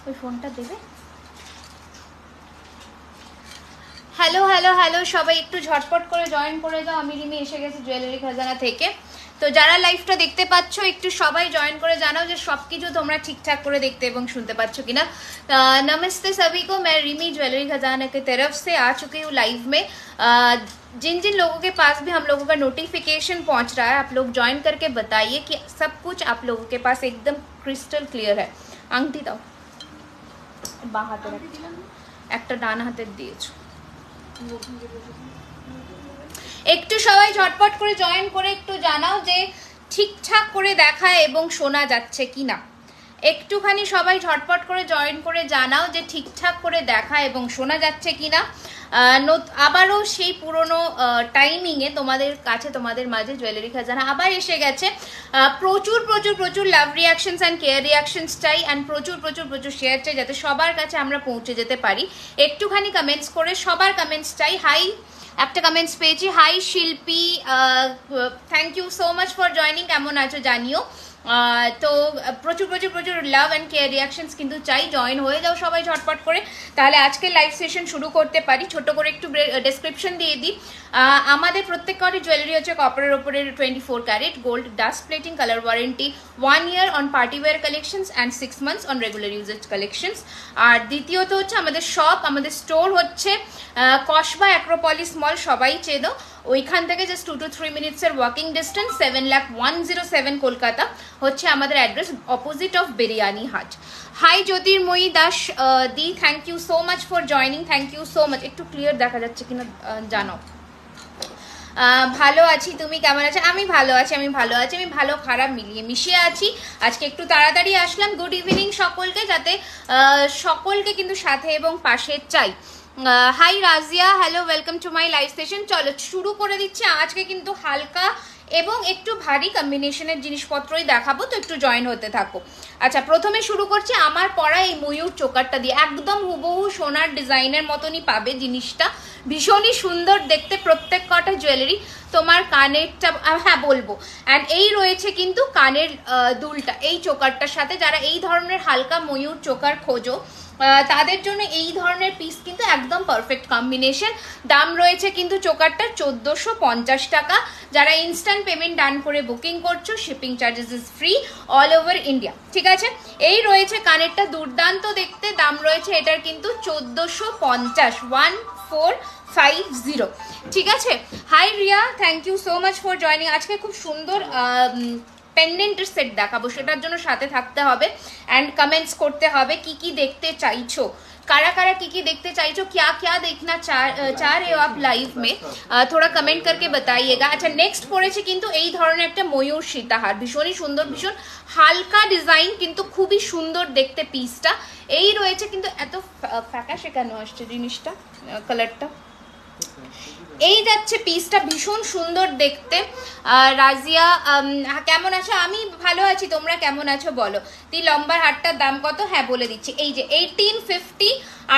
ওই ফোনটা দেবে। হ্যালো হ্যালো হ্যালো সবাই একটু ঝটপট করে জয়েন করে দাও। আমি রিমি এসে গেছি জুয়েলারি খাজানা থেকে। তো যারা লাইভটা দেখতে পাচ্ছ একটু সবাই জয়েন করে জানাও যে সব কিছু তোমরা ঠিকঠাক করে দেখতে এবং শুনতে পাচ্ছ কিনা। नमस्ते सभी को, मैं रिमी ज्वेलरी खजाना की तरफ से आ चुकी हूँ लाइव में। जिन जिन लोगों के पास भी हम लोगों का नोटिफिकेशन पहुंच रहा है, आप लोग ज्वाइन करके बताइए कि सब कुछ आप लोगों के पास एकदम क्रिस्टल क्लियर है। आंगटी दाओ, बां हाथे একটা ডান হাতের দিয়েছো। একটু সবাই ঝটপট করে জয়েন করে একটু জানাও যে ঠিকঠাক করে দেখায় এবং শোনা যাচ্ছে কিনা। একটুখানি সবাই ঝটপট করে জয়েন করে জানাও যে ঠিকঠাক করে দেখা এবং শোনা যাচ্ছে কিনা। আবারও সেই পুরনো টাইমিংয়ে তোমাদের কাছে তোমাদের মাঝে জুয়েলারি খাজানা আবার এসে গেছে। প্রচুর প্রচুর প্রচুর লাভ রিয়াকশনস অ্যান্ড কেয়ার রিয়াকশনস চাই, অ্যান্ড প্রচুর প্রচুর প্রচুর শেয়ার চাই যাতে সবার কাছে আমরা পৌঁছে যেতে পারি। একটুখানি কমেন্টস করে সবার কমেন্টস চাই। হাই, একটা কমেন্টস পেয়েছি, hi Shilpi, thank you so much for joining, কেমন আছো জানিও। তো প্রচুর প্রচুর প্রচুর লাভ অ্যান্ড কেয়ার রিয়াকশনস কিন্তু চাই। জয়েন হয়ে যাও সবাই ঝটপট করে, তাহলে আজকে লাইভ সেশন শুরু করতে পারি। ছোট করে একটু ডেসক্রিপশন দিয়ে দিই। আমাদের প্রত্যেক কটি জুয়েলারি হচ্ছে কপারের ওপরে 24 carat gold, dust plating, colour warranty 1 year on party wear collections and 6 months on regular usage collections. আর দ্বিতীয়ত হচ্ছে আমাদের শপ, আমাদের স্টোর হচ্ছে কসবা অ্যাক্রোপলিস মল, সবাই চেনো। ওইখান থেকে just 2 to 3 minutes walking distance, 7,01,07 Kolkata হচ্ছে আমাদের address, opposite of Biryani Haat. Hi Jyotirmoyee Das di, thank you so much for joining, thank you so much. একটু ক্লিয়ার দেখা যাচ্ছে কিনা জানো। ভালো আছি, তুমি কেমন আছো? আমি ভালো আছি, আমি ভালো আছি, আমি ভালো খারাপ মিলিয়ে মিশিয়ে আছি। আজকে একটু তাড়াতাড়ি আসলাম। গুড ইভিনিং সকলকে, যাতে সকলকে কিন্তু সাথে এবং পাশে চাই। Hi Raziya, hello, welcome to my live session. চলো শুরু করে দিচ্ছি। আজকে কিন্তু হালকা এবং একটু ভারী কম্বিনেশনের জিনিসপত্রই দেখাবো, তো একটু জয়েন হতে থাকো। আচ্ছা, প্রথমে শুরু করছি আমার পরা এই ময়ূর চোকারটা দিয়ে। একদম হুবহু সোনার ডিজাইনের মতনই পাবে জিনিসটা, ভীষণই সুন্দর দেখতে প্রত্যেক কটা জুয়েলারি। তোমার কানেরটা, হ্যাঁ বলবো, অ্যান্ড এই রয়েছে কিন্তু কানের দুলটা এই চোকারটার সাথে। যারা এই ধরনের হালকা ময়ূর চোকার খোঁজো তাদের জন্য এই ধরনের পিস কিন্তু একদম পারফেক্ট কম্বিনেশন। দাম রয়েছে কিন্তু চোকারটা 1450 টাকা। যারা ইনস্ট্যান্ট পেমেন্ট ডান করে বুকিং করছো, shipping charges is free all over India, ঠিক আছে। এই রয়েছে কানেরটা, দুর্দান্ত দেখতে। দাম রয়েছে এটার কিন্তু 1450, 1450, ঠিক আছে। Hi Riya, thank you so much for joining. আজকে খুব সুন্দর পেন্ডেন্টের সেট দেখাবো, সেটার জন্য সাথে থাকতে হবে एंड कमेंट्स करते হবে কি কি দেখতে চাইছো, कारा कारा की देखते चाहते हो, क्या क्या देखना चाह रहे हो आप लाइव में, थोड़ा कमेंट करके बताइएगा। अच्छा, नेक्स्ट পড়েছে কিন্তু এই ধরনের একটা ময়ূর সীতাহার, ভীষণই সুন্দর, ভীষণ হালকা ডিজাইন কিন্তু খুবই সুন্দর দেখতে পিসটা। এই রয়েছে কিন্তু এত ফ্যাকাশে কেন আসছে জিনিসটা, কালারটা এই যাচ্ছে পিসটা, ভীষণ সুন্দর দেখতে। রাজিয়া কেমন আছো? আমি ভালো আছি, তোমরা কেমন আছো বলো। তুই লম্বার হারটার দাম কত? হ্যাঁ বলে দিচ্ছি, এই যে 1850,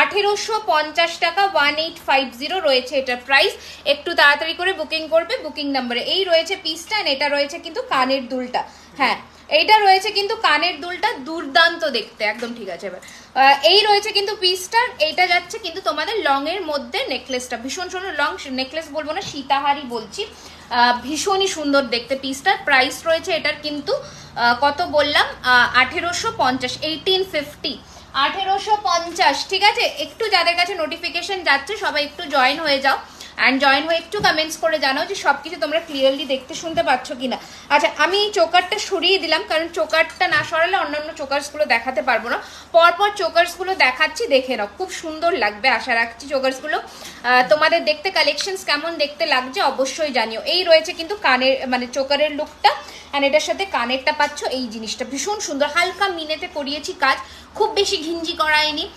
1850 টাকা, 1850 রয়েছে এটার প্রাইস। একটু তাড়াতাড়ি করে বুকিং করবে বুকিং নাম্বারে। এই রয়েছে পিসটা, এটা রয়েছে কিন্তু কানের দুলটা, হ্যাঁ এইটা রয়েছে কিন্তু কানের দুলটা, দুর্দান্ত দেখতে, একদম ঠিক আছে। এবার এই রয়েছে কিন্তু পিসটা, এইটা যাচ্ছে কিন্তু তোমাদের লং এর মধ্যে নেকলেসটা, ভীষণ সুন্দর লং নেকলেস বলবো না, সীতাহারই বলছি, ভীষণই সুন্দর দেখতে পিসটা। প্রাইস রয়েছে এটার কিন্তু কত বললাম, 1850, 1850, 1850, ঠিক আছে। একটু যাদের কাছে নোটিফিকেশন যাচ্ছে সবাই একটু জয়েন হয়ে যাও, অ্যান্ড জয়েন হয়ে একটু কমেন্টস করে জানাও যে সব কিছু তোমরা ক্লিয়ারলি দেখতে শুনতে পাচ্ছ কিনা। আচ্ছা, আমি এই চোকারটা সরিয়ে দিলাম কারণ চোকারটা না সরালে অন্যান্য চোকার্সগুলো দেখাতে পারবো না। পরপর চোকার্সগুলো দেখাচ্ছি, দেখে নাও, খুব সুন্দর লাগবে আশা রাখছি চোকার্সগুলো। তোমাদের দেখতে কালেকশনস কেমন দেখতে লাগছে অবশ্যই জানিও। এই রয়েছে কিন্তু কানের মানে চোকারের লুকটা, অ্যান্ড এটার সাথে কানেরটা পাচ্ছ। এই জিনিসটা ভীষণ সুন্দর, হালকা মিনেতে করিয়েছি কাজ, খুব বেশি ঘিঞ্জি করায়নি,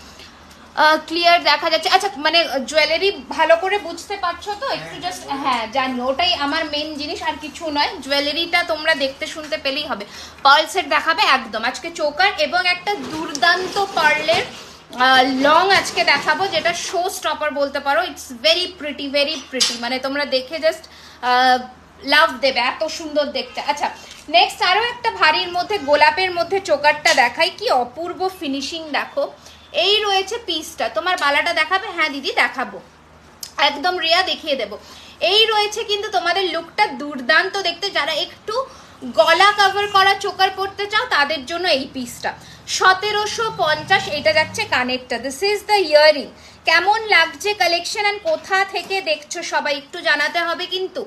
ক্লিয়ার দেখা যাচ্ছে। আচ্ছা, মানে জুয়েলারি ভালো করে বুঝতে পারছো তো একটু জাস্ট, হ্যাঁ জানি, ওটাই আমার মেন জিনিস, আর কিছু নয়। জুয়েলারিটা তোমরা দেখতে শুনতে পেলেই হবে। পার্ল সেট দেখাবে একদম আজকে, চোকার এবং একটা দুর্দান্ত পার্লের লং আজকে দেখাবো, যেটা শো স্টপার বলতে পারো। ইটস ভেরি প্রিটি, মানে তোমরা দেখে জাস্ট লাভ দেবে, এত সুন্দর দেখতে। আচ্ছা নেক্সট আরও একটা ভারীর মধ্যে গোলাপের মধ্যে চোকারটা দেখাই, কি অপূর্ব ফিনিশিং দেখো। এই রয়েছে পিসটা, তোমার বালাটা দেখাবে? হ্যাঁ দিদি দেখাবো, একদম রিয়া দেখিয়ে দেবো। এই রয়েছে কিন্তু তোমাদের লুকটা দুর্দান্ত দেখতে। যারা একটু গলা কভার করা চোকার পড়তে চাও তাদের জন্য এই পিসটা 1750, এটা যাচ্ছে কানেরটা। This is the earring. কেমন লাগছে কালেকশন অ্যান্ড কোথা থেকে দেখছো সবাই একটু জানাতে হবে কিন্তু।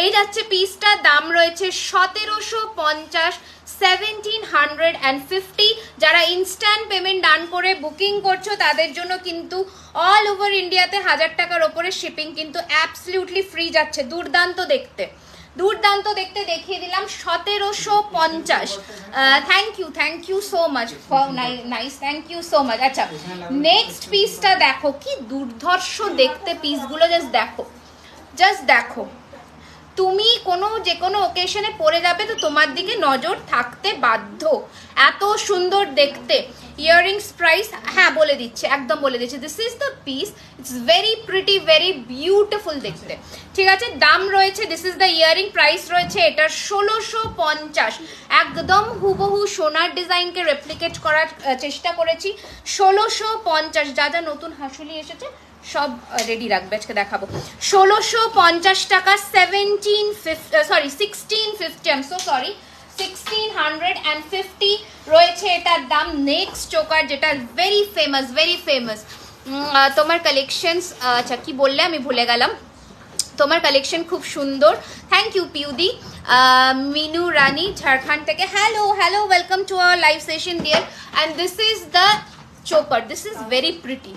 এই যাচ্ছে পিসটা, দাম রয়েছে 1750, 1750। যারা ইনস্ট্যান্ট পেমেন্ট ডান করে বুকিং করছো তাদের জন্য কিন্তু অল ওভার ইন্ডিয়াতে 1000 টাকার ওপরে শিপিং কিন্তু অ্যাবসলিউটলি ফ্রি যাচ্ছে। দুর্দান্ত দেখতে, দুর্দান্ত দেখতে দেখিয়ে দিলাম 1750। Thank you so much, nice, thank you so much. আচ্ছা নেক্সট পিসটা দেখো, কি দুর্ধর্ষ দেখতে পিসগুলো, জাস্ট দেখো। তুমি যে কোনো ওকেশনে পরে যাবে তো তোমার দিকে নজর থাকতে বাধ্য, এত সুন্দর দেখতে। ইয়াররিংস প্রাইস হ্যাঁ বলে দিচ্ছে, একদম বলে দিচ্ছে। This is the piece, it's very pretty, very beautiful দেখতে, ঠিক আছে। দাম রয়েছে, this is the earring, price রয়েছে এটার 1650। একদম হুবহু সোনার ডিজাইনকে রেপ্লিকেট করার চেষ্টা করেছি। 1650। যা যা নতুন হাসুলি এসেছে সব রেডি রাখবে, আজকে দেখাবো। 1650 টাকা, 1650 রয়েছে এটার দাম। নেক্সট চোকার যেটা ভেরি ফেমাস, তোমার কালেকশনস, আচ্ছা কি বললে আমি ভুলে গেলাম। তোমার কালেকশন খুব সুন্দর, থ্যাংক ইউ পিউদি। মিনু রানী ঝাড়খণ্ড থেকে, hello welcome to our live session dear. And this is the choker, this is very pretty,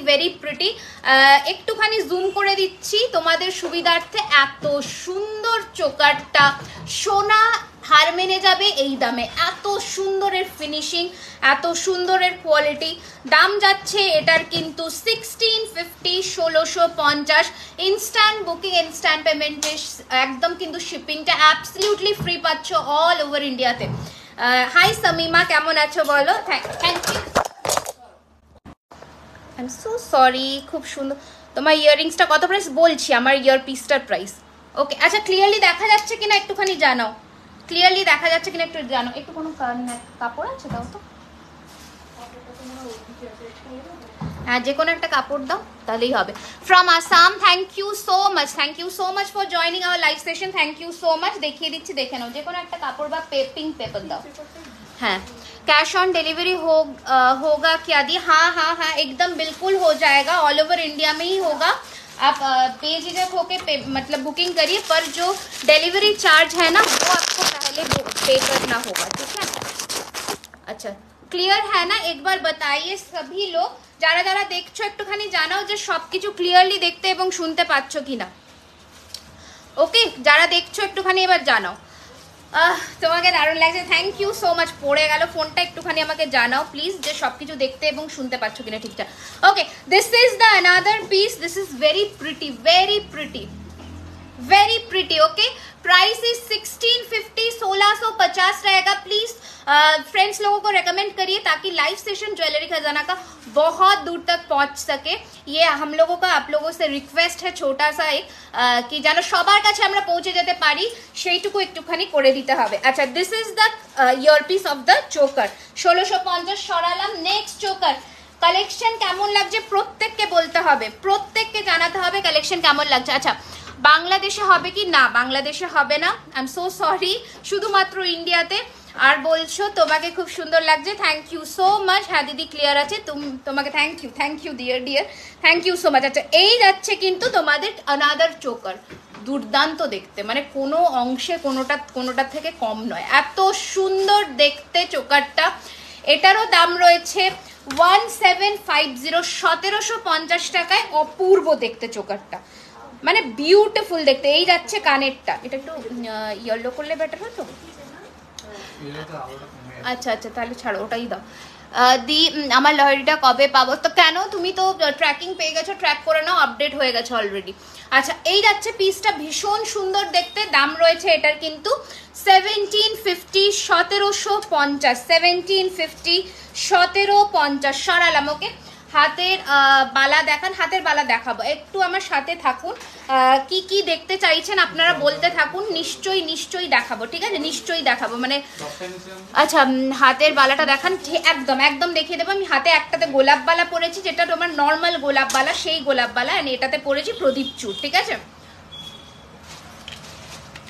very pretty. একটুখানি জুম করে দিচ্ছি তোমাদের সুবিধার্থে। এত সুন্দর চোকারটা, সোনা হার মেনে যাবে এই দামে। এত সুন্দরের ফিনিশিং, এত সুন্দরের কোয়ালিটি। দাম যাচ্ছে এটার কিন্তু 1650, 1650। ইনস্ট্যান্ট বুকিং, ইনস্ট্যান্ট পেমেন্টে একদম কিন্তু শিপিংটা অ্যাবসলিউটলি ফ্রি পাচ্ছ অল ওভার ইন্ডিয়াতে। হাই সামিমা, কেমন আছো বলো? Thank you, I am so sorry. খুব সুন্দর। তোমার ইয়াররিংসটা কত প্রাইস বলছি, আমার ইয়ার পিসটার প্রাইস। ওকে আচ্ছা, ক্লিয়ারলি দেখা যাচ্ছে কিনা একটুখানি জানাও, ক্লিয়ারলি দেখা যাচ্ছে কিনা একটু জানো। একটু কোনো কাপড় আছে দাও তো, হ্যাঁ যে কোনো একটা কাপড় দাও তাহলেই হবে। From Assam, thank you so much for joining our live session, thank you so much. দেখিয়ে দিচ্ছি, দেখে নাও। যে কোনো একটা কাপড় বা পিঙ্ক পেপার দাও। हाँ, कैश ऑन डिलीवरी होगा क्या दी? हाँ, एकदम बिल्कुल हो जाएगा, ऑल ओवर इंडिया में ही होगा। आप बेझिझक होके मतलब बुकिंग करिए, पर जो डिलीवरी चार्ज है ना वो आपको पहले पे करना होगा, ठीक है। अच्छा क्लियर है ना? एक बार बताइए सभी लोग, যারা যারা দেখছো একটুখানি জানাও যে সবকিছু ক্লিয়ারলি দেখতে এবং শুনতে পাচ্ছ কিনা। ওকে, যারা দেখছো একটুখানি এবার জানাও। তোমাকে দারুণ লাগছে, থ্যাংক ইউ সো মাচ। পড়ে গেল ফোনটা, একটুখানি আমাকে জানাও প্লিজ যে সবকিছু দেখতে এবং শুনতে পাচ্ছ কিনা ঠিকঠাক। Okay, this is the another piece, this is very pretty, okay. Price is 1650, 1650 रहेगा। प्लीज फ्रेंड्स लोगों को रेकमेंड करिए ताकि लाइव सेशन ज्वेलरी खजाना का बहुत दूर तक पहुंच सके। ये हम लोगों का आप लोगों से रिक्वेस्ट है छोटा सा एक, कि যেন সবার কাছে আমরা পৌঁছে যেতে পারি সেইটুকু একটুখানি করে দিতে হবে। আচ্ছা, this is the earpiece of the choker, 1650 সরালাম। নেক্সট চোকার কালেকশন কেমন লাগছে প্রত্যেককে বলতে হবে, প্রত্যেককে জানাতে হবে কালেকশন কেমন লাগছে। আচ্ছা, বাংলাদেশে হবে কি না? বাংলাদেশে হবে না, আই এম সো সরি, শুধুমাত্র ইন্ডিয়াতে। আর বলছো তোমাকে খুব সুন্দর লাগছে, থ্যাংক ইউ সো মাচ। হ্যাঁ দিদি ক্লিয়ার আছে, তোমাকে thank you dear, thank you so much. আচ্ছা, এই যাচ্ছে কিন্তু তোমাদের অ্যানাদার চোকার, দুর্দান্ত দেখতে, মানে কোনো অংশে কোনোটার থেকে কম নয়, এত সুন্দর দেখতে চোকারটা। এটারও দাম রয়েছে 1750, 1750 টাকায়। অপূর্ব দেখতে চোকারটা, মানে বিউটিফুল দেখতে। এই যাচ্ছে কানেরটা, এটা একটু ইয়েলো করলে বেটার হতো। আচ্ছা তাহলে ছাড়ো, ওটাই দাও। দি আমার লহরিটা কবে পাবো? তো কেন, তুমি তো ট্র্যাকিং পেয়ে গেছো, ট্র্যাক করে নাও, আপডেট হয়ে গেছে অলরেডি। আচ্ছা, এই যাচ্ছে পিসটা, ভীষণ সুন্দর দেখতে। দাম রয়েছে এটার কিন্তু 1750, 1750, 1750, 1750 সরালাম। ওকে, হাতের বালা দেখান, হাতের বালা দেখাবো, একটু আমার সাথে থাকুন। কি কি দেখতে চাইছেন আপনারা বলতে থাকুন, নিশ্চয়ই দেখাবো, ঠিক আছে, নিশ্চয়ই দেখাবো। মানে আচ্ছা হাতের বালাটা দেখান, একদম একদম দেখিয়ে দেবো। আমি হাতে একটাতে গোলাপ বালা পরেছি, যেটা তোমার নর্মাল গোলাপ বালা, সেই গোলাপ বালা, আর এটাতে পরেছি প্রদীপ চূড়, ঠিক আছে।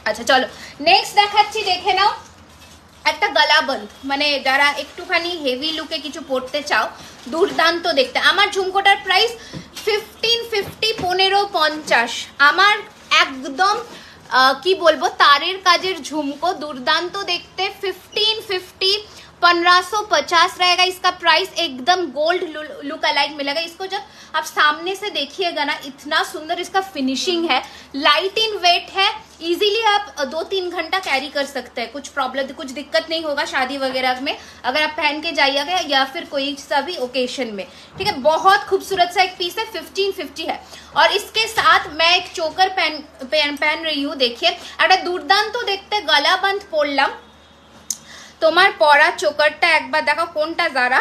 আচ্ছা চলো নেক্সট দেখাচ্ছি, দেখে নাও একটা গলাবন্ধ, মানে যারা একটুখানি হেভি লুকে কিছু পড়তে চাও, দুর্দান্ত দেখতে। আমার ঝুমকোটার প্রাইস 1550, 1550। আমার একদম কি বলবো তারের কাজের ঝুমকো, দুর্দান্ত দেখতে। 1550, 1550 रहेगा इसका प्राइस। एकदम गोल्ड लुक अलाइक मिलेगा। इसको जब आप सामने से देखिएगा ना, इतना सुंदर इसका फिनिशिंग है, लाइट इन वेट है, इजीली आप 2-3 घंटा कैरी कर सकते हैं, कुछ प्रॉब्लम कुछ दिक्कत नहीं होगा शादी वगैरह में अगर आप पहन के जाइएगा, या फिर कोई सा भी ओकेशन में, ठीक है। बहुत खूबसूरत सा एक पीस है, 1550 है। और इसके साथ मैं एक चोकर पहन रही हूँ, देखिए একটা দুর্দান্ত দেখতে গলাবন্ধ পরলাম। তোমার পরা চোকারটা একবার দেখো কোনটা যারা,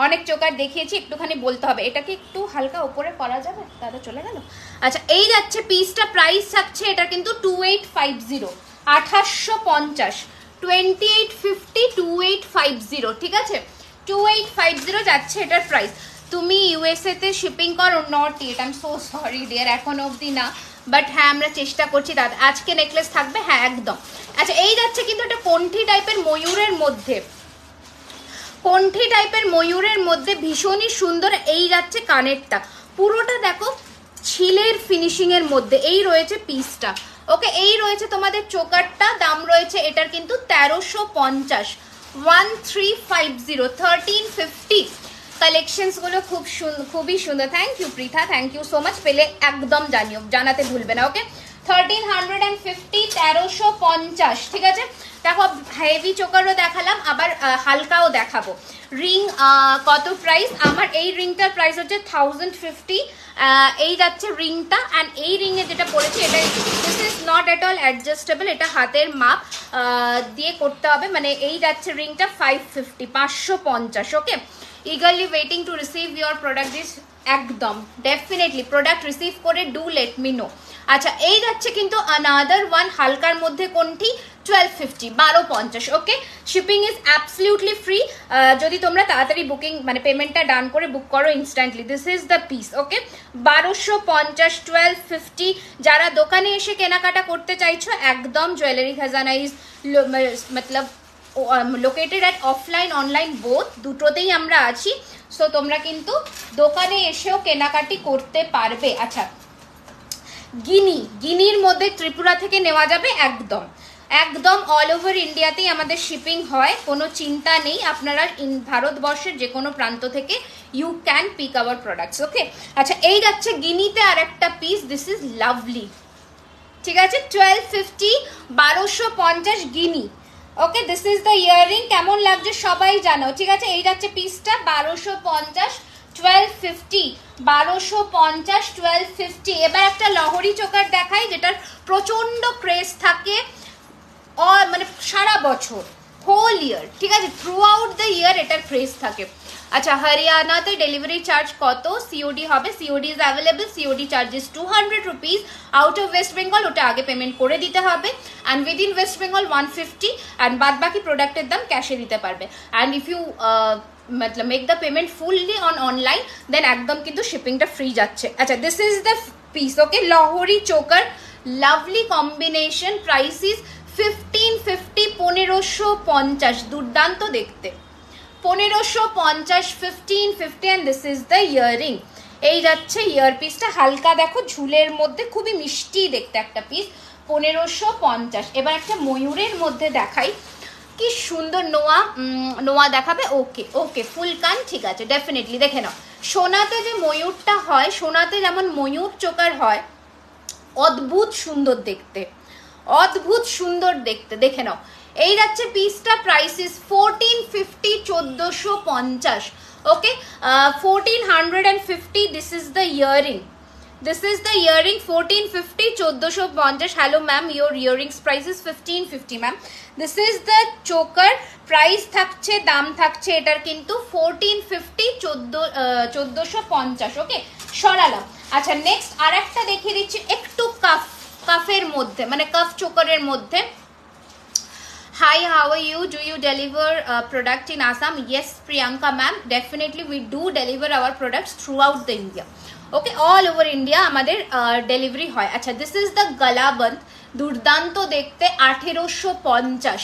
অনেক চোকার দেখিয়েছি, একটুখানি বলতে হবে। এটাকে একটু হালকা উপরে করা যাবে, দাদা চলে গেল। আচ্ছা এই যাচ্ছে পিসটা, প্রাইস থাকছে এটা কিন্তু 2850, 2850, 2850, 2850, ঠিক আছে, 2850 যাচ্ছে এটার প্রাইস। তুমি ইউএসএ তে শিপিং করো? Not it, I am so sorry dear, এখন অবধি না, বাট হ্যাঁ আমরা চেষ্টা করছি দাদা। আজকে নেকলেস থাকবে, হ্যাঁ একদম। আচ্ছা এই যাচ্ছে কিন্তু এটা কণ্ঠি টাইপের ময়ূরের মধ্যে, কণ্ঠি টাইপের ময়ূরের মধ্যে ভীষণই সুন্দর। এই যাচ্ছে কানেরটা, পুরোটা দেখো ছিলের ফিনিশিং এর মধ্যে। এই রয়েছে পিসটা, ওকে। এই রয়েছে তোমাদের চোকারটা, দাম রয়েছে এটার কিন্তু 1350, 1350, 1350। কালেকশনস গুলো খুবই সুন্দর। Thank you Pritha, thank you so much. পেলে একদম জানাতে ভুলবে না, ওকে। 1350, 1350, ঠিক আছে। দেখো হেভি চোকারও দেখালাম, আবার হালকাও দেখাবো। রিং কত প্রাইস? আমার এই রিংটার প্রাইস হচ্ছে 1050। এই যাচ্ছে রিংটা, অ্যান্ড এই রিংয়ে যেটা পড়েছি এটা this is not at all adjustable, এটা হাতের মাপ দিয়ে করতে হবে। মানে এই যাচ্ছে রিংটা 550, 550, ওকে। eagerly waiting to receive your product this, একদম ডেফিনেটলি প্রোডাক্ট রিসিভ করে ডু লেট মি নো। আচ্ছা এই যাচ্ছে কিন্তু আনাদার ওয়ান হালকার মধ্যে কোনটি, 1250, 1250, ওকে। শিপিং ইজ অ্যাবসলিউটলি ফ্রি, যদি তোমরা তাড়াতাড়ি বুকিং মানে পেমেন্টটা ডান করে বুক করো instantly. This is the piece, okay. 1250, 1250। যারা দোকানে এসে কেনাকাটা করতে চাইছো, একদম জুয়েলারি খাজানা is Matlab located at offline online both, দুটোতেই আমরা আছি। সো তোমরা কিন্তু দোকানে এসেও কেনাকাটি করতে পারবে। আচ্ছা গিনির মধ্যে ত্রিপুরা থেকে নেওয়া যাবে, একদম একদম অল ওভার ইন্ডিয়াতেই আমাদের শিপিং হয়, কোনো চিন্তা নেই। আপনারা ভারতবর্ষের যে কোনো প্রান্ত থেকে you can pick our products, okay. আচ্ছা এই যাচ্ছে গিনিতে আর একটা পিস, দিস ইজ লাভলি, ঠিক আছে। 1250, 1250 গিনি, ওকে। দিস ইজ দ্য ইয়াররিং, কেমন লাগছে সবাই জানাও, ঠিক আছে। এই যাচ্ছে পিসটা 1250, 1250, 1250, 1250। এবার একটা লহরি চোকার দেখাই, যেটার প্রচন্ড ক্রেজ থাকে মানে সারা বছর, হোল ইয়ার, ঠিক আছে, থ্রু আউট দ্য ইয়ার এটার ক্রেজ থাকে। আচ্ছা হরিয়ানাতে ডেলিভারি চার্জ কত? সিওডি হবে, COD is available, COD charges 200 rupees. Out of West Bengal ওটা আগে পেমেন্ট করে দিতে হবে, and within West Bengal 150, and বাদ বাকি প্রোডাক্টের দাম ক্যাশে দিতে পারবে। অ্যান্ড ইফ ইউ मतलब make the payment fully on online then एकदम किंतु शिपिंगটা ফ্রি যাচ্ছে। আচ্ছা this is the piece, okay. লহরি choker, lovely combination, price is 1550, 1550, দুর্দান্ত দেখতে, 1550, 1550, and this is the earring। এই যাচ্ছে ইয়ার পিসটা, হালকা দেখো ঝুলের মধ্যে, খুবই মিষ্টি দেখতে একটা পিস, 1550। এবার একটা ময়ূরের মধ্যে দেখাই, কি সুন্দর। নোয়া দেখাবে, ওকে ওকে, ফুল কান, ঠিক আছে, ডেফিনেটলি দেখে নাও। সোনাতে যে ময়ূরটা হয়, সোনাতে যেমন ময়ূর চোকার হয়, অদ্ভুত সুন্দর দেখতে, অদ্ভুত সুন্দর দেখতে, দেখে নাও। এই যাচ্ছে পিসটা, price is 1450, 1450, okay. 1450, this is the earring, this is the earring, 1450, 1450। Hello ma'am, your earrings price is 1550 ma'am. This is the choker, price থাকছে, দাম থাকছে এটার কিন্তু 1450, 1450, ওকে। সরালাম। আচ্ছা নেক্সট আর একটা দেখিয়ে দিচ্ছি একটু কাফের মধ্যে, মানে কাফ চোকারের মধ্যে। Hi, how are you? Do you deliver product in Assam? Yes, Priyanka ma'am. Definitely we do deliver our products throughout the India. Okay, all over India আমাদের ডেলিভারি হয়। আচ্ছা দিস ইজ দ্য গলাবন্ধ, দুর্দান্ত দেখতে, 1850,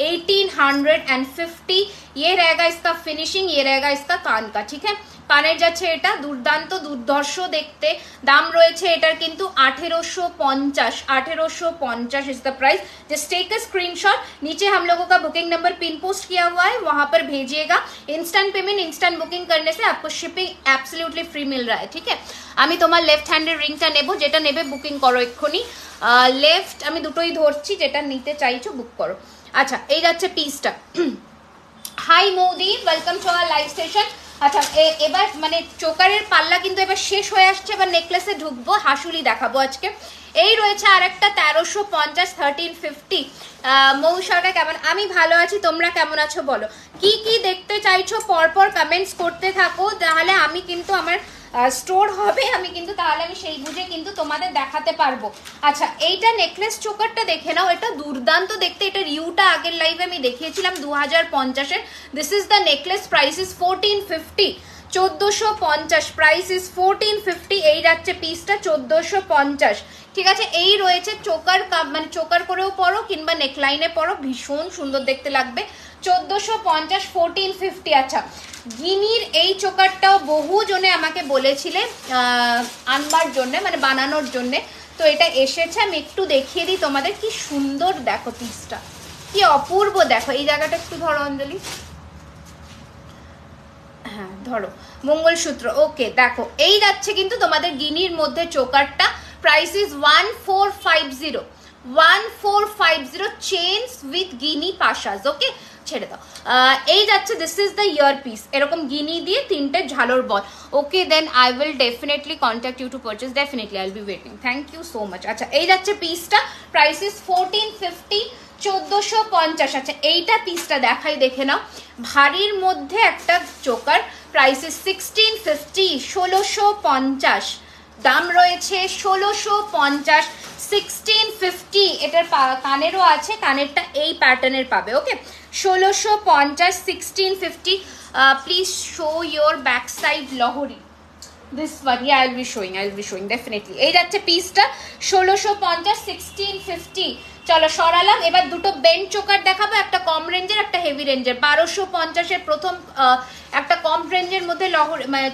1850। ये रहेगा इसका फिनिशिंग, ये रहेगा इसका कान का, ठीक है। কানের যাচ্ছে এটা, দুর্দান্ত দুর্ধর্ষ দেখতে, দাম রয়েছে এটার কিন্তু 1850, 1850 is the price. Just take a screenshot, नीचे हम लोगों का बुकिंग नंबर पिन पोस्ट किया हुआ है, वहां पर भेजिएगा। इंस्टेंट पेमेंट, इंस्टेंट बुकिंग करने से आपको शिपिंग एब्सोल्युटली फ्री मिल रहा है, ठीक है। আমি তোমার লেফট হ্যান্ডের রিংটা নেব, যেটা নেবে বুকিং করো এক্ষুনি। লেফট আমি দুটোই ধরছি, যেটা নিতে চাইছো বুক করো। আচ্ছা এই যাচ্ছে পিসটা। হাই মৌদি, welcome to our live station. আচ্ছা এবার মানে চোকারের পাল্লা কিন্তু এবার শেষ হয়ে আসছে, এবার নেকলেসে ঢুকবো, হাসুলি দেখাবো আজকে। এই রয়েছে আর একটা 1350, 1350। মৌসাটা কেমন? আমি ভালো আছি, তোমরা কেমন আছো বলো। কি কি দেখতে চাইছো পরপর কমেন্টস করতে থাকো, তাহলে আমি কিন্তু আমার স্টোর হবে, আমি কিন্তু তাহলে আমি সেই বুঝে কিন্তু তোমাদের দেখাতে পারবো। আচ্ছা এইটা নেকলেস চোকারটা দেখে নাও, এটা দুর্দান্ত দেখতে। এটা রিউটা আগের লাইভে আমি দেখিয়েছিলাম 2050-এর। This is the necklace, price is 1450, 1450, price is 1450। এই যাচ্ছে পিসটা 1450, ঠিক আছে। এই রয়েছে চোকার, মানে চোকার করেও পরো কিংবা নেকলাইনে পরো, ভীষণ সুন্দর দেখতে লাগবে। 1450, 1450। আচ্ছা গিনির এই চোকারটাও বহু জনে আমাকে বলেছিলে আনবার জন্য, মানে বানানোর জন্য, তো এটা এসেছে। আমি একটু দেখিয়ে দিই তোমাদের, কি সুন্দর দেখো পিসটা, কি অপূর্ব দেখো। এই জায়গাটা একটু ধরো অঞ্জলি, হ্যাঁ ধরো, মঙ্গলসূত্র। ওকে দেখো এই যাচ্ছে কিন্তু তোমাদের গিনির মধ্যে চোকারটা, প্রাইস ইজ 1450, 1450, চেইনস উইথ গিনি পাশাস। ওকে ছেড়ে দাও। এই যাচ্ছে, this is the ear piece, এরকম গিনি দিয়ে তিনটে ঝালর বল। Okay then I will definitely contact you to purchase, definitely I will be waiting, thank you so much. আচ্ছা এই যাচ্ছে পিসটা, প্রাইস ইজ 1450, 1450। আচ্ছা এইটা পিসটা দেখাই, দেখে নাও, ভারীর মধ্যে একটা চোকার, প্রাইস ইজ 1650, 1650, দাম রয়েছে 1650, 1650। এটার কানেরও আছে, কানেরটা এই প্যাটার্নের পাবে। Okay 1650, 1650। Please show your back side লহরি, this one, yeah, I'll be showing definitely। এই যাচ্ছে পিসটা 1650, 1650। চলো সরালাম, এবার দুটো বেন্ড চোকার দেখাবো, একটা কম রেঞ্জের একটা হেভি রেঞ্জের। 1250-এর প্রথম একটা কম রেঞ্জের মধ্যে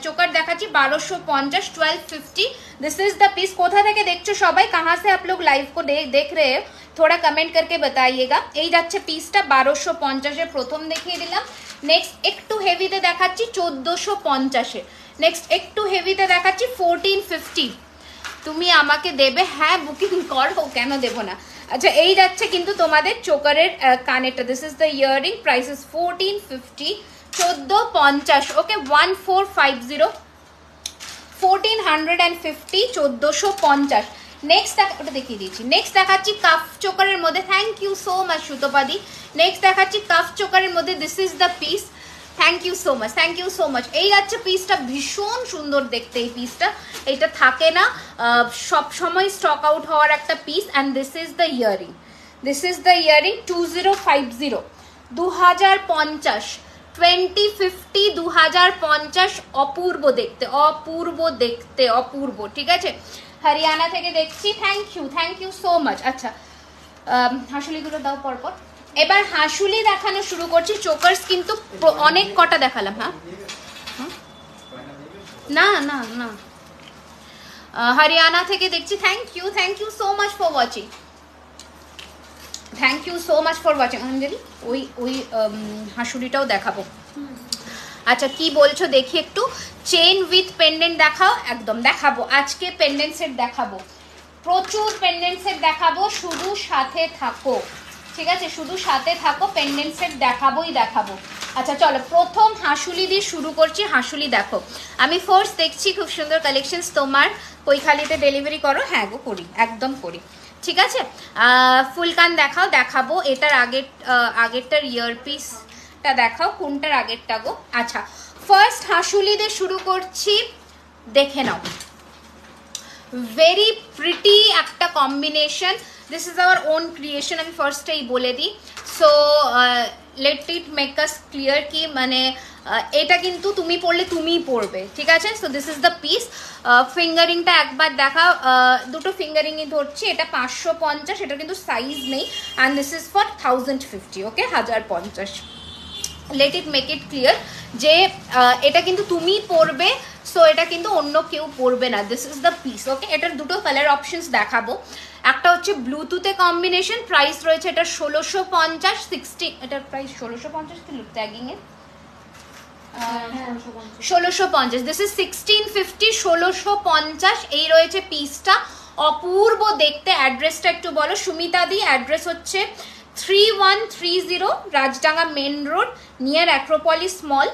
চোকার দেখাচ্ছি, 1250, 1250। This is the piece. কোথা থেকে দেখছো সবাই, कहाँ से आप लोग लाइव को देख रहे हो, थोड़ा कमेंट करके बताइएगा। এই যাচ্ছে পিসটা 1250-এর প্রথম দেখিয়ে দিলাম। নেক্সট একটু হেভিতে দেখাচ্ছি 1450-এ। নেক্সট একটু হেভিতে দেখাচ্ছি 1450। তুমি আমাকে দেবে, হ্যাঁ বুকিং করো, কেন দেবো না। আচ্ছা এই যাচ্ছে কিন্তু তোমাদের চোকারের কানেরটা, this is the earring, price is 1450, 1450। Okay 1450, 1450, 1450। Next ওটা দেখিয়ে দিচ্ছি। নেক্সট দেখাচ্ছি কাফ চোকারের মধ্যে, থ্যাংক ইউ সো মাচ সুতোপাদি। নেক্সট দেখাচ্ছি কাফ চোকারের মধ্যে, this is the piece, thank you so much, thank you so much. এই যাচ্ছে পিসটা, ভীষণ সুন্দর দেখতে এই পিসটা, এটা থাকে না সব সময়, স্টক আউট হওয়ার একটা piece. And this is the earring, this is the earring 2050, 2050, 2050, 2050। অপূর্ব দেখতে, অপূর্ব দেখতে, অপূর্ব, ঠিক আছে। হরিয়ানা থেকে দেখছি, থ্যাংক ইউ সো মাচ। আচ্ছা হাসুলিগুলো দাও পরপর। এবার হাসুলি দেখানো শুরু করছি। চোকার্স কিন্তু অনেক কটা দেখালাম। হ্যাঁ না না না, হরিয়ানা থেকে দেখছি, thank you so much for watching, thank you so much for watching. Anjali ওই হাসুলিটাও দেখাবো। আচ্ছা কি বলছো দেখি একটু। চেইন উইথ পেন্ডেন্ট দেখাও, একদম দেখাবো আজকে, পেন্ডেন্ট সেট দেখাবো, প্রচুর পেন্ডেন্ট সেট দেখাবো, শুধু সাথে থাকো, ঠিক আছে, শুধু সাথে থাকো, পেন্ডেন্ট সেট দেখাবোই দেখাবো। আচ্ছা চলো প্রথম হাসুলি দিয়ে শুরু করছি। হাসুলি দেখো, আমি ফার্স্ট দেখছি খুব সুন্দর কালেকশনস তোমার, কৈখালিতে ডেলিভারি করো? হ্যাঁ গো করি, একদম করি, ঠিক আছে। ফুলকান দেখাবো। এটার আগেরটার ইয়ারপিসটা দেখাও, কোনটার আগেরটা গো? আচ্ছা ফার্স্ট হাসুলি দিয়ে শুরু করছি, দেখে নাও। ভেরি প্রিটি একটা combination, this is our own creation, আমি ফার্স্টেই বলে দিই। So let it make us clear কি মানে এটা কিন্তু তুমি পরলে তুমিই পরবে, ঠিক আছে? So this is the piece. ফিঙ্গারিংটা একবার দেখাও, দুটো ফিঙ্গারিংই ধরছি, এটা 550, এটা কিন্তু সাইজ নেই, and this is for 1050, okay, 1050। Let it make it clear যে এটা কিন্তু তুমিই পরবে, সো এটা কিন্তু অন্য কেউ পরবে না, দিস ইজ দ্য পিস, ওকে। এটার দুটো কালার অপশনস দেখাবো, একটা হচ্ছে ব্লুটুথে কম্বিনেশন, প্রাইস রয়েছে এটা 1650, 60, এটার প্রাইস 1650 ছিল ট্যাগিং এর, 1650, দিস ইজ 1650, 1650 এই রয়েছে পিসটা, অপূর্ব দেখতে। অ্যাড্রেসটা একটু বলো সুমিতা দি। অ্যাড্রেস হচ্ছে 3130 Rajdanga main road, near Acropolis mall,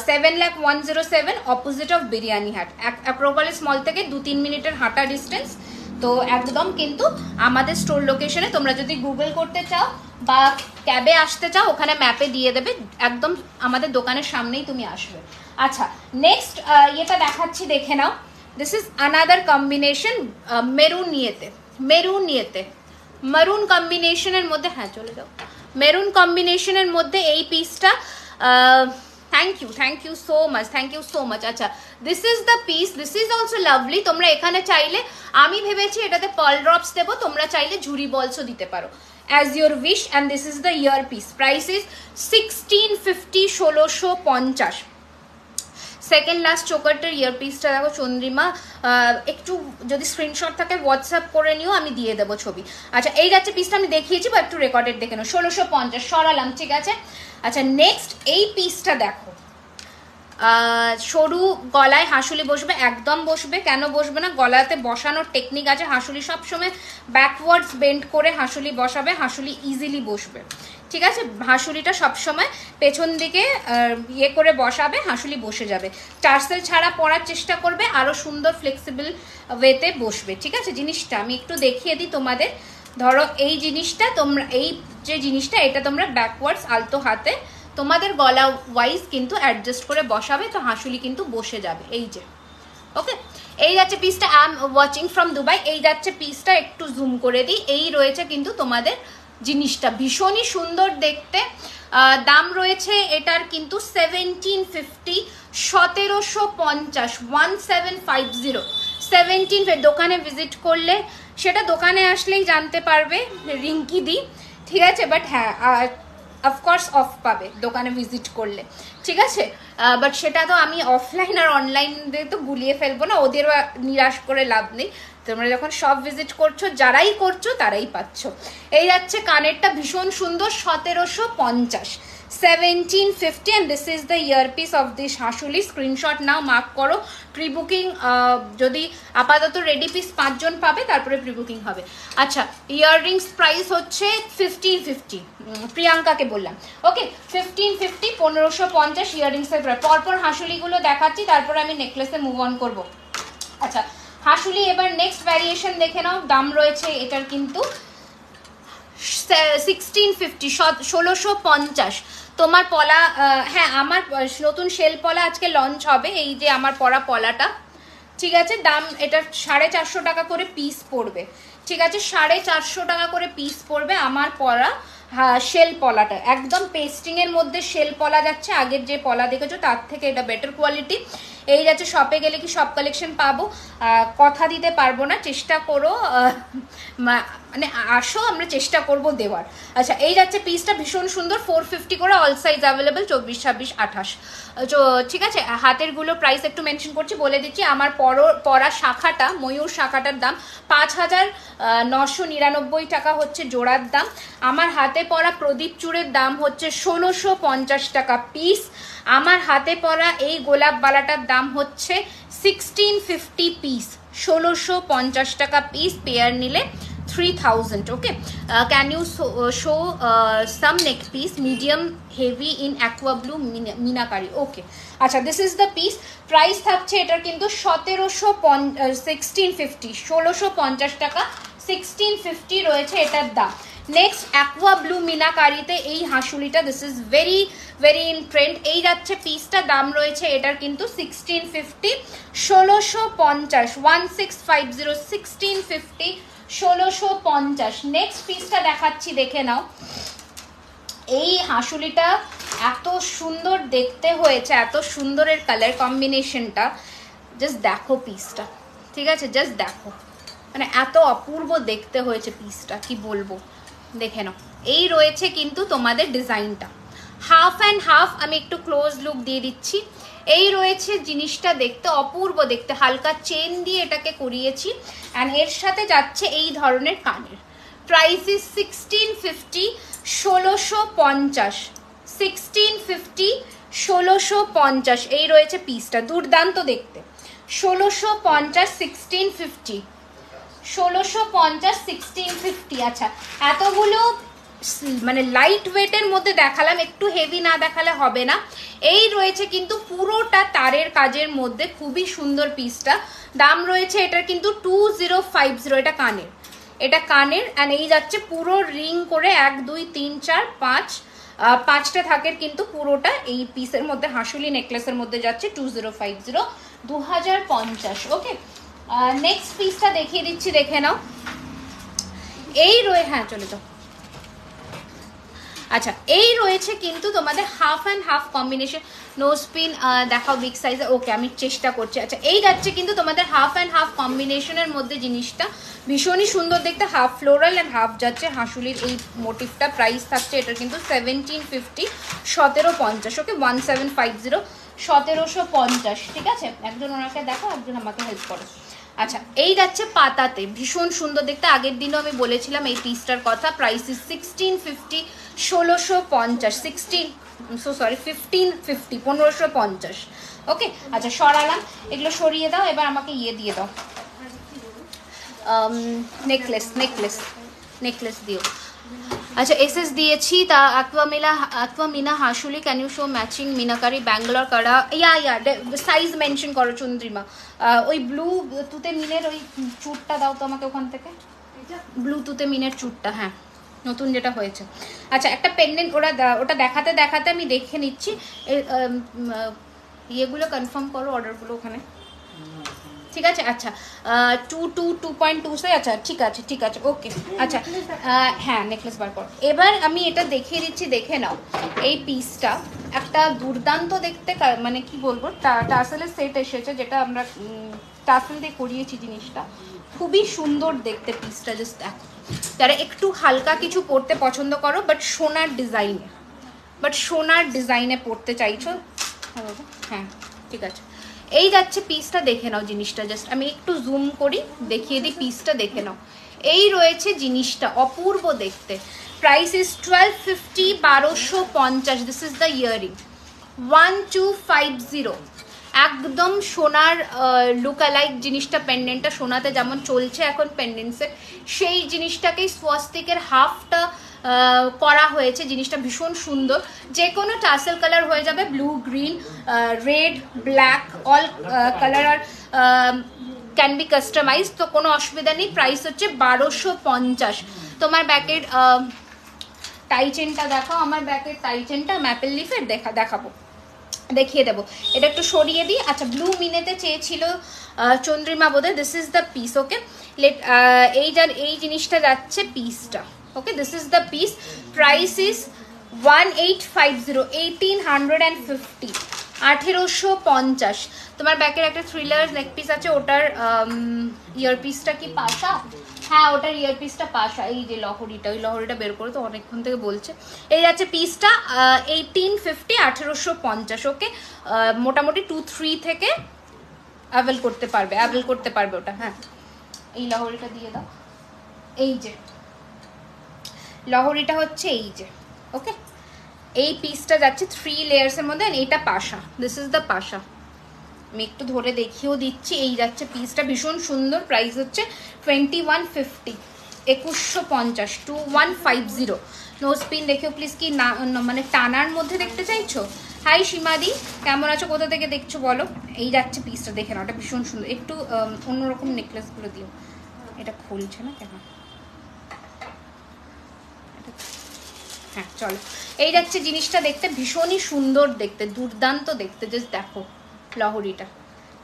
7,01,07, opposite of Biryani Hut. Acropolis মল থেকে 2-3 মিনিটের হাঁটা ডিস্টেন্স, তো একদম কিন্তু আমাদের স্টোর লোকেশনে। তোমরা যদি গুগল করতে চাও বা ক্যাবে আসতে চাও, ওখানে ম্যাপে দিয়ে দেবে, একদম আমাদের দোকানের সামনেই তুমি আসবে। আচ্ছা, নেক্সট এটা দেখাচ্ছি, দেখে নাও। This is another combination, maroon কম্বিনেশনের মধ্যে, হ্যাঁ চলে যাও, মেরুন কম্বিনেশনের মধ্যে এই পিসটা, থ্যাংক ইউ সো মাচ। আচ্ছা, this is the piece, this is also lovely. তোমরা এখানে চাইলে, আমি ভেবেছি এটাতে পার্ল ড্রপস দেবো, তোমরা চাইলে ঝুরি বলসও দিতে পারো, as your wish. And this is the ear piece, price is 1650, 1650। Second last চোকারটার ইয়ারপিসটা দেখো চন্দ্রিমা, একটু যদি স্ক্রিনশট থাকে হোয়াটসঅ্যাপ করে নিও, আমি দিয়ে দেবো ছবি। আচ্ছা, এই যাচ্ছে পিসটা আমি দেখিয়েছি, বা একটু রেকর্ডেড দেখে নাও, 1650 সরালাম, ঠিক আছে? আচ্ছা, নেক্সট এই পিসটা দেখো, সরু গলায় হাসুলি বসবে, একদম বসবে, কেন বসবে না? গলাতে বসানোর টেকনিক আছে, হাসুলি সবসময় ব্যাকওয়ার্ডস বেন্ড করে হাসুলি বসাবে, হাসুলি ইজিলি বসবে, ঠিক আছে? হাসুলিটা সবসময় পেছন দিকে ইয়ে করে বসাবে, হাসুলি বসে যাবে। টার্সেল ছাড়া পরার চেষ্টা করবে, আরও সুন্দর ফ্লেক্সিবল ওয়েতে বসবে, ঠিক আছে? জিনিসটা আমি একটু দেখিয়ে দিই তোমাদের। ধরো এই জিনিসটা, তোমরা এই যে জিনিসটা, এটা তোমরা ব্যাকওয়ার্ডস আলতো হাতে তোমাদের গলা ওয়াইজ কিন্তু অ্যাডজাস্ট করে বসাবে, তো হাসুলি কিন্তু বসে যাবে, এই যে, ওকে। এই যাচ্ছে পিসটা, I am watching from Dubai. এই যাচ্ছে পিসটা, একটু জুম করে দিই, এই রয়েছে কিন্তু তোমাদের জিনিসটা, ভীষণই সুন্দর দেখতে। দাম রয়েছে এটার কিন্তু 1750, 1750, 1750, 17। দোকানে ভিজিট করলে, সেটা দোকানে আসলেই জানতে পারবে রিঙ্কি দি, ঠিক আছে? বাট হ্যাঁ, অফকোর্স অফ পাবে দোকানে ভিজিট করলে, ঠিক আছে? বাট সেটা তো আমি অফলাইন আর অনলাইন দিয়ে তো গুলিয়ে ফেলবো না, ওদেরও নিরাশ করে লাভ নেই। তোমরা যখন সব ভিজিট করছো, যারাই করছো তারাই পাচ্ছ। এই যাচ্ছে কানেরটা, ভীষণ সুন্দর, 1750, 1750, and this is the earpiece of this হাসুলি। স্ক্রিনশট নাও, মার্ক করো, প্রি বুকিং যদি আপাতত রেডি পিস 5 জন পাবে, তারপরে প্রি বুকিং হবে। আচ্ছা, ইয়াররিংস প্রাইস হচ্ছে 1550, প্রিয়াঙ্কাকে বললাম, ওকে, 1550, 1550 ইয়াররিংসের প্রাইস। পরপর হাসুলিগুলো দেখাচ্ছি, তারপরে আমি নেকলেসে মুভ অন করবো। আচ্ছা, হাসুলি এবার নেক্সট ভ্যারিয়েশন দেখে নাও। দাম রয়েছে এটার কিন্তু 1650, 1650। তোমার পলা, হ্যাঁ, আমার নতুন শেল পলা আজকে লঞ্চ হবে, এই যে আমার পরা পলাটা, ঠিক আছে? দাম এটার 450 টাকা করে পিস পড়বে, ঠিক আছে? 450 টাকা করে পিস পড়বে আমার পরা শেল পলাটা, একদম পেস্টিংয়ের মধ্যে শেল পলা যাচ্ছে। আগের যে পলা দেখেছো তার থেকে এটা বেটার কোয়ালিটি। এই যাচ্ছে, শপে গেলে কি সব কালেকশন পাবো কথা দিতে পারবো না, চেষ্টা করো, মানে আসো, আমরা চেষ্টা করব দেওয়ার। আচ্ছা, এই যাচ্ছে পিসটা, ভীষণ সুন্দর, 450 করে, অল সাইজ অ্যাভেলেবেল, 24, 26, 28, ঠিক আছে? হাতের গুলো প্রাইস একটু মেনশন করছি, বলে দিচ্ছি। আমার পরা শাখাটা, ময়ূর শাখাটার দাম 5999 টাকা হচ্ছে জোড়ার দাম। আমার হাতে পরা প্রদীপ চূড়ের দাম হচ্ছে 1650 টাকা পিস। আমার হাতে পরা এই গোলাপ বালাটার দাম হচ্ছে 1650 পিস, 1650 টাকা পিস। পেয়ার নিলে 3000, okay. Can you show some neck piece, medium heavy in aqua blue meenakari, okay. আচ্ছা, this is the piece, price থাকছে এটার কিন্তু 1650, 1650 টাকা, 1650 রয়েছে এটার দাম, নেক্সট অ্যাকোয়া ব্লু মিনাকারিতে এই হাসুলিটা, this is very very in trend. এই যাচ্ছে পিসটা, দাম রয়েছে এটার কিন্তু 1650, 1650, 1650, 1650, 1650। নেক্সট পিসটা দেখাচ্ছি, দেখে নাও। এই হাসুলিটা এত সুন্দর দেখতে হয়েছে, এত সুন্দরের কালার কম্বিনেশনটা, জাস্ট দেখো পিসটা, ঠিক আছে, জাস্ট দেখো, মানে এত অপূর্ব দেখতে হয়েছে পিসটা, কি বলবো, দেখে নাও। এই রয়েছে কিন্তু তোমাদের ডিজাইনটা, হাফ অ্যান্ড হাফ। আমি একটু ক্লোজ লুক দিয়ে দিচ্ছি। এই রয়েছে জিনিসটা, দেখতে অপূর্ব দেখতে, হালকা চেন দিয়ে এটাকে করিয়েছি, অ্যান্ড এর সাথে যাচ্ছে এই ধরনের কানের। Price is 1650, 1650, 1650, 1650। এই রয়েছে পিসটা, দুর্দান্ত দেখতে, 1650, 1650, 1650, 1650। আচ্ছা, এতগুলো মানে লাইট ওয়েটের মধ্যে দেখালাম, একটু হেভি না দেখালে হবে না। এই রয়েছে কিন্তু পুরোটা তারের কাজের মধ্যে, খুবই সুন্দর পিসটা। দাম রয়েছে এটার কিন্তু 2050। এটা কানের, এটা কানের, অ্যান্ড এই যাচ্ছে পুরো রিং করে 1 2 3 4 5, 5টা থাকের কিন্তু পুরোটা এই পিসের মধ্যে, হাসুলি নেকলেসের মধ্যে যাচ্ছে 2050, 2050। ওকে, নেক্সট পিসটা দেখিয়ে দিচ্ছি, দেখে নাও। এই হ্যাঁ চলে যাও। আচ্ছা, এই রয়েছে কিন্তু তোমাদের half and half combination, nose pin দেখাও বিগ সাইজে। ওকে, আমি চেষ্টা করছি। আচ্ছা, এই যাচ্ছে কিন্তু তোমাদের হাফ অ্যান্ড হাফ কম্বিনেশনের মধ্যে জিনিসটা, ভীষণই সুন্দর দেখতে, হাফ ফ্লোরাল অ্যান্ড হাফ যাচ্ছে হাসুলির এই মোটিভটা। প্রাইস থাকছে এটার কিন্তু 1750, 1750। ওকে, 1750, 1750, ঠিক আছে। একজন ওনাকে দেখো, একজন আমাকে হেল্প করো। আচ্ছা, এই যাচ্ছে পাতাতে, ভীষণ সুন্দর দেখতে, আগের দিনও আমি বলেছিলাম এই পিসটার কথা। Price is 1650, 1650, 1550, 1550। ওকে, আচ্ছা সরালাম, এগুলো সরিয়ে দাও। এবার আমাকে ইয়ে দিয়ে দাও, নেকলেস, নেকলেস, নেকলেস দিও। আচ্ছা, এসএস দিয়েছি। তা অ্যাকুয়ামিনা হাসুলি, can you show matching meenakari bangle or কারা? ইয়া সাইজ মেনশন করো চন্দ্রিমা। ওই ব্লু তুতে মিনের ওই চুটটা দাও তো আমাকে ওখান থেকে, ব্লু তুতে মিনের চুটটা, হ্যাঁ নতুন যেটা হয়েছে। আচ্ছা, একটা পেন্ডেন্ট, ওটা দেখাতে দেখাতে আমি দেখে নিচ্ছি। ইয়েগুলো কনফার্ম করো, অর্ডারগুলো ওখানে, ঠিক আছে। আচ্ছা, 2.2 আচ্ছা ঠিক আছে, ঠিক আছে, ওকে। আচ্ছা, হ্যাঁ নেকলেস বার করো। এবার আমি এটা দেখিয়ে দিচ্ছি, দেখে নাও। এই পিসটা একটা দুর্দান্ত দেখতে, মানে কি বলবো, টাসেলের সেট এসেছে, যেটা আমরা টাসেল দিয়ে করিয়েছি জিনিসটা, খুবই সুন্দর দেখতে পিসটা। জাস্ট দেখো, যারা একটু হালকা কিছু পরতে পছন্দ করো, বাট সোনার ডিজাইনে পরতে চাইছো, হ্যাঁ ঠিক আছে। এই যাচ্ছে পিসটা, দেখে নাও জিনিসটা। জাস্ট আমি একটু জুম করি, দেখিয়ে দিই পিসটা, দেখে নাও। এই রয়েছে জিনিসটা, অপূর্ব দেখতে। Price is 1250, 1250। This is the earring, 1250। একদম সোনার লুক অ্যালাইক জিনিসটা, পেন্ডেন্টটা সোনাতে যেমন চলছে এখন পেন্ডেন্টসের, সেই জিনিসটাকেই স্বস্তিকের হাফটা করা হয়েছে। জিনিসটা ভীষণ সুন্দর, যে কোনো টাসেল কালার হয়ে যাবে, blue, green, red, black, all colour are can be customise, তো কোনো অসুবিধা নেই। প্রাইস হচ্ছে 1250। তোমার ব্যাকের টাই চেনটা দেখো, আমার ব্যাকের টাই চেনটা ম্যাপেল লিফের দেখাবো, দেখিয়ে দেবো। এটা একটু সরিয়ে দিই। আচ্ছা, ব্লু মিনেতে চেয়েছিল চন্দ্রিমা বোধহয়। This is the piece. Okay, এই জিনিসটা যাচ্ছে পিসটা। Okay, this is the piece. Price is 1850, 1850, 1850। তোমার ব্যাকের একটা থ্রিলার নেক পিস আছে, ওটার ইয়ারপিসটা কি পাশা? হ্যাঁ, ওটার ইয়ারপিসটা পাশা। এই যে লহরিটা, ওই লহরিটা বের করে তো অনেকক্ষণ থেকে বলছে। এই যাচ্ছে পিসটা 1850, 1850। ওকে, মোটামুটি 2-3 থেকে অ্যাভেল করতে পারবে ওটা। হ্যাঁ, এই লহরিটা দিয়ে দাও। এই যে লহরিটা হচ্ছে এই যে, ওকে, এই পিসটা যাচ্ছে 3 লেয়ার্সের মধ্যে, এইটা পাশা। দিস ইজ দ্য পাশা। আমি একটু ধরে দেখিয়েও দিচ্ছি। এই যাচ্ছে পিসটা, ভীষণ সুন্দর। প্রাইস হচ্ছে 2150, 2150, 2150। নোজ পিন দেখিও প্লিজ। কি না মানে টানার মধ্যে দেখতে চাইছো? হাই সীমাদি, কেমন আছো, কোথা থেকে দেখছো বলো? এই যাচ্ছে পিসটা, দেখে নাও, ওটা ভীষণ সুন্দর। একটু অন্যরকম নেকলেসগুলো দিও, এটা খুলছে না কেন? হ্যাঁ চলো, এই যাচ্ছে জিনিসটা দেখতে ভীষণই সুন্দর দেখতে, দুর্দান্ত দেখতে, জাস্ট দেখো লহরিটা।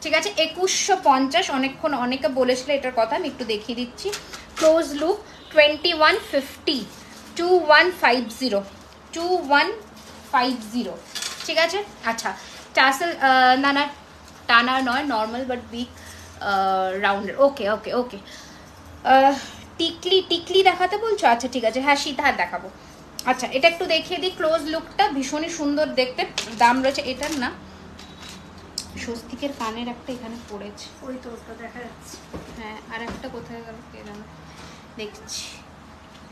ঠিক আছে 2150, অনেকক্ষণ অনেকে বলেছিল এটার কথা, আমি একটু দেখিয়ে দিচ্ছি। Close look 2150, 2150, 2150। ঠিক আছে। আচ্ছা টাসেল না না টানা নয়, নর্মাল বাট বিগ রাউন্ডের। ওকে ওকে ওকে, টিকলি টিকলি দেখাতে বলছো? আচ্ছা ঠিক আছে, হ্যাঁ সীতাহার দেখাবো। আচ্ছা এটা একটু দেখিয়ে দিই, ক্লোজ লুকটা ভীষণই সুন্দর দেখতে। দাম রয়েছে এটার না, স্বস্তিকের কানের একটা এখানে পড়েছে, ওই তো ওটা দেখা যাচ্ছে। হ্যাঁ আর একটা কোথায় গেল কে জানো, দেখছি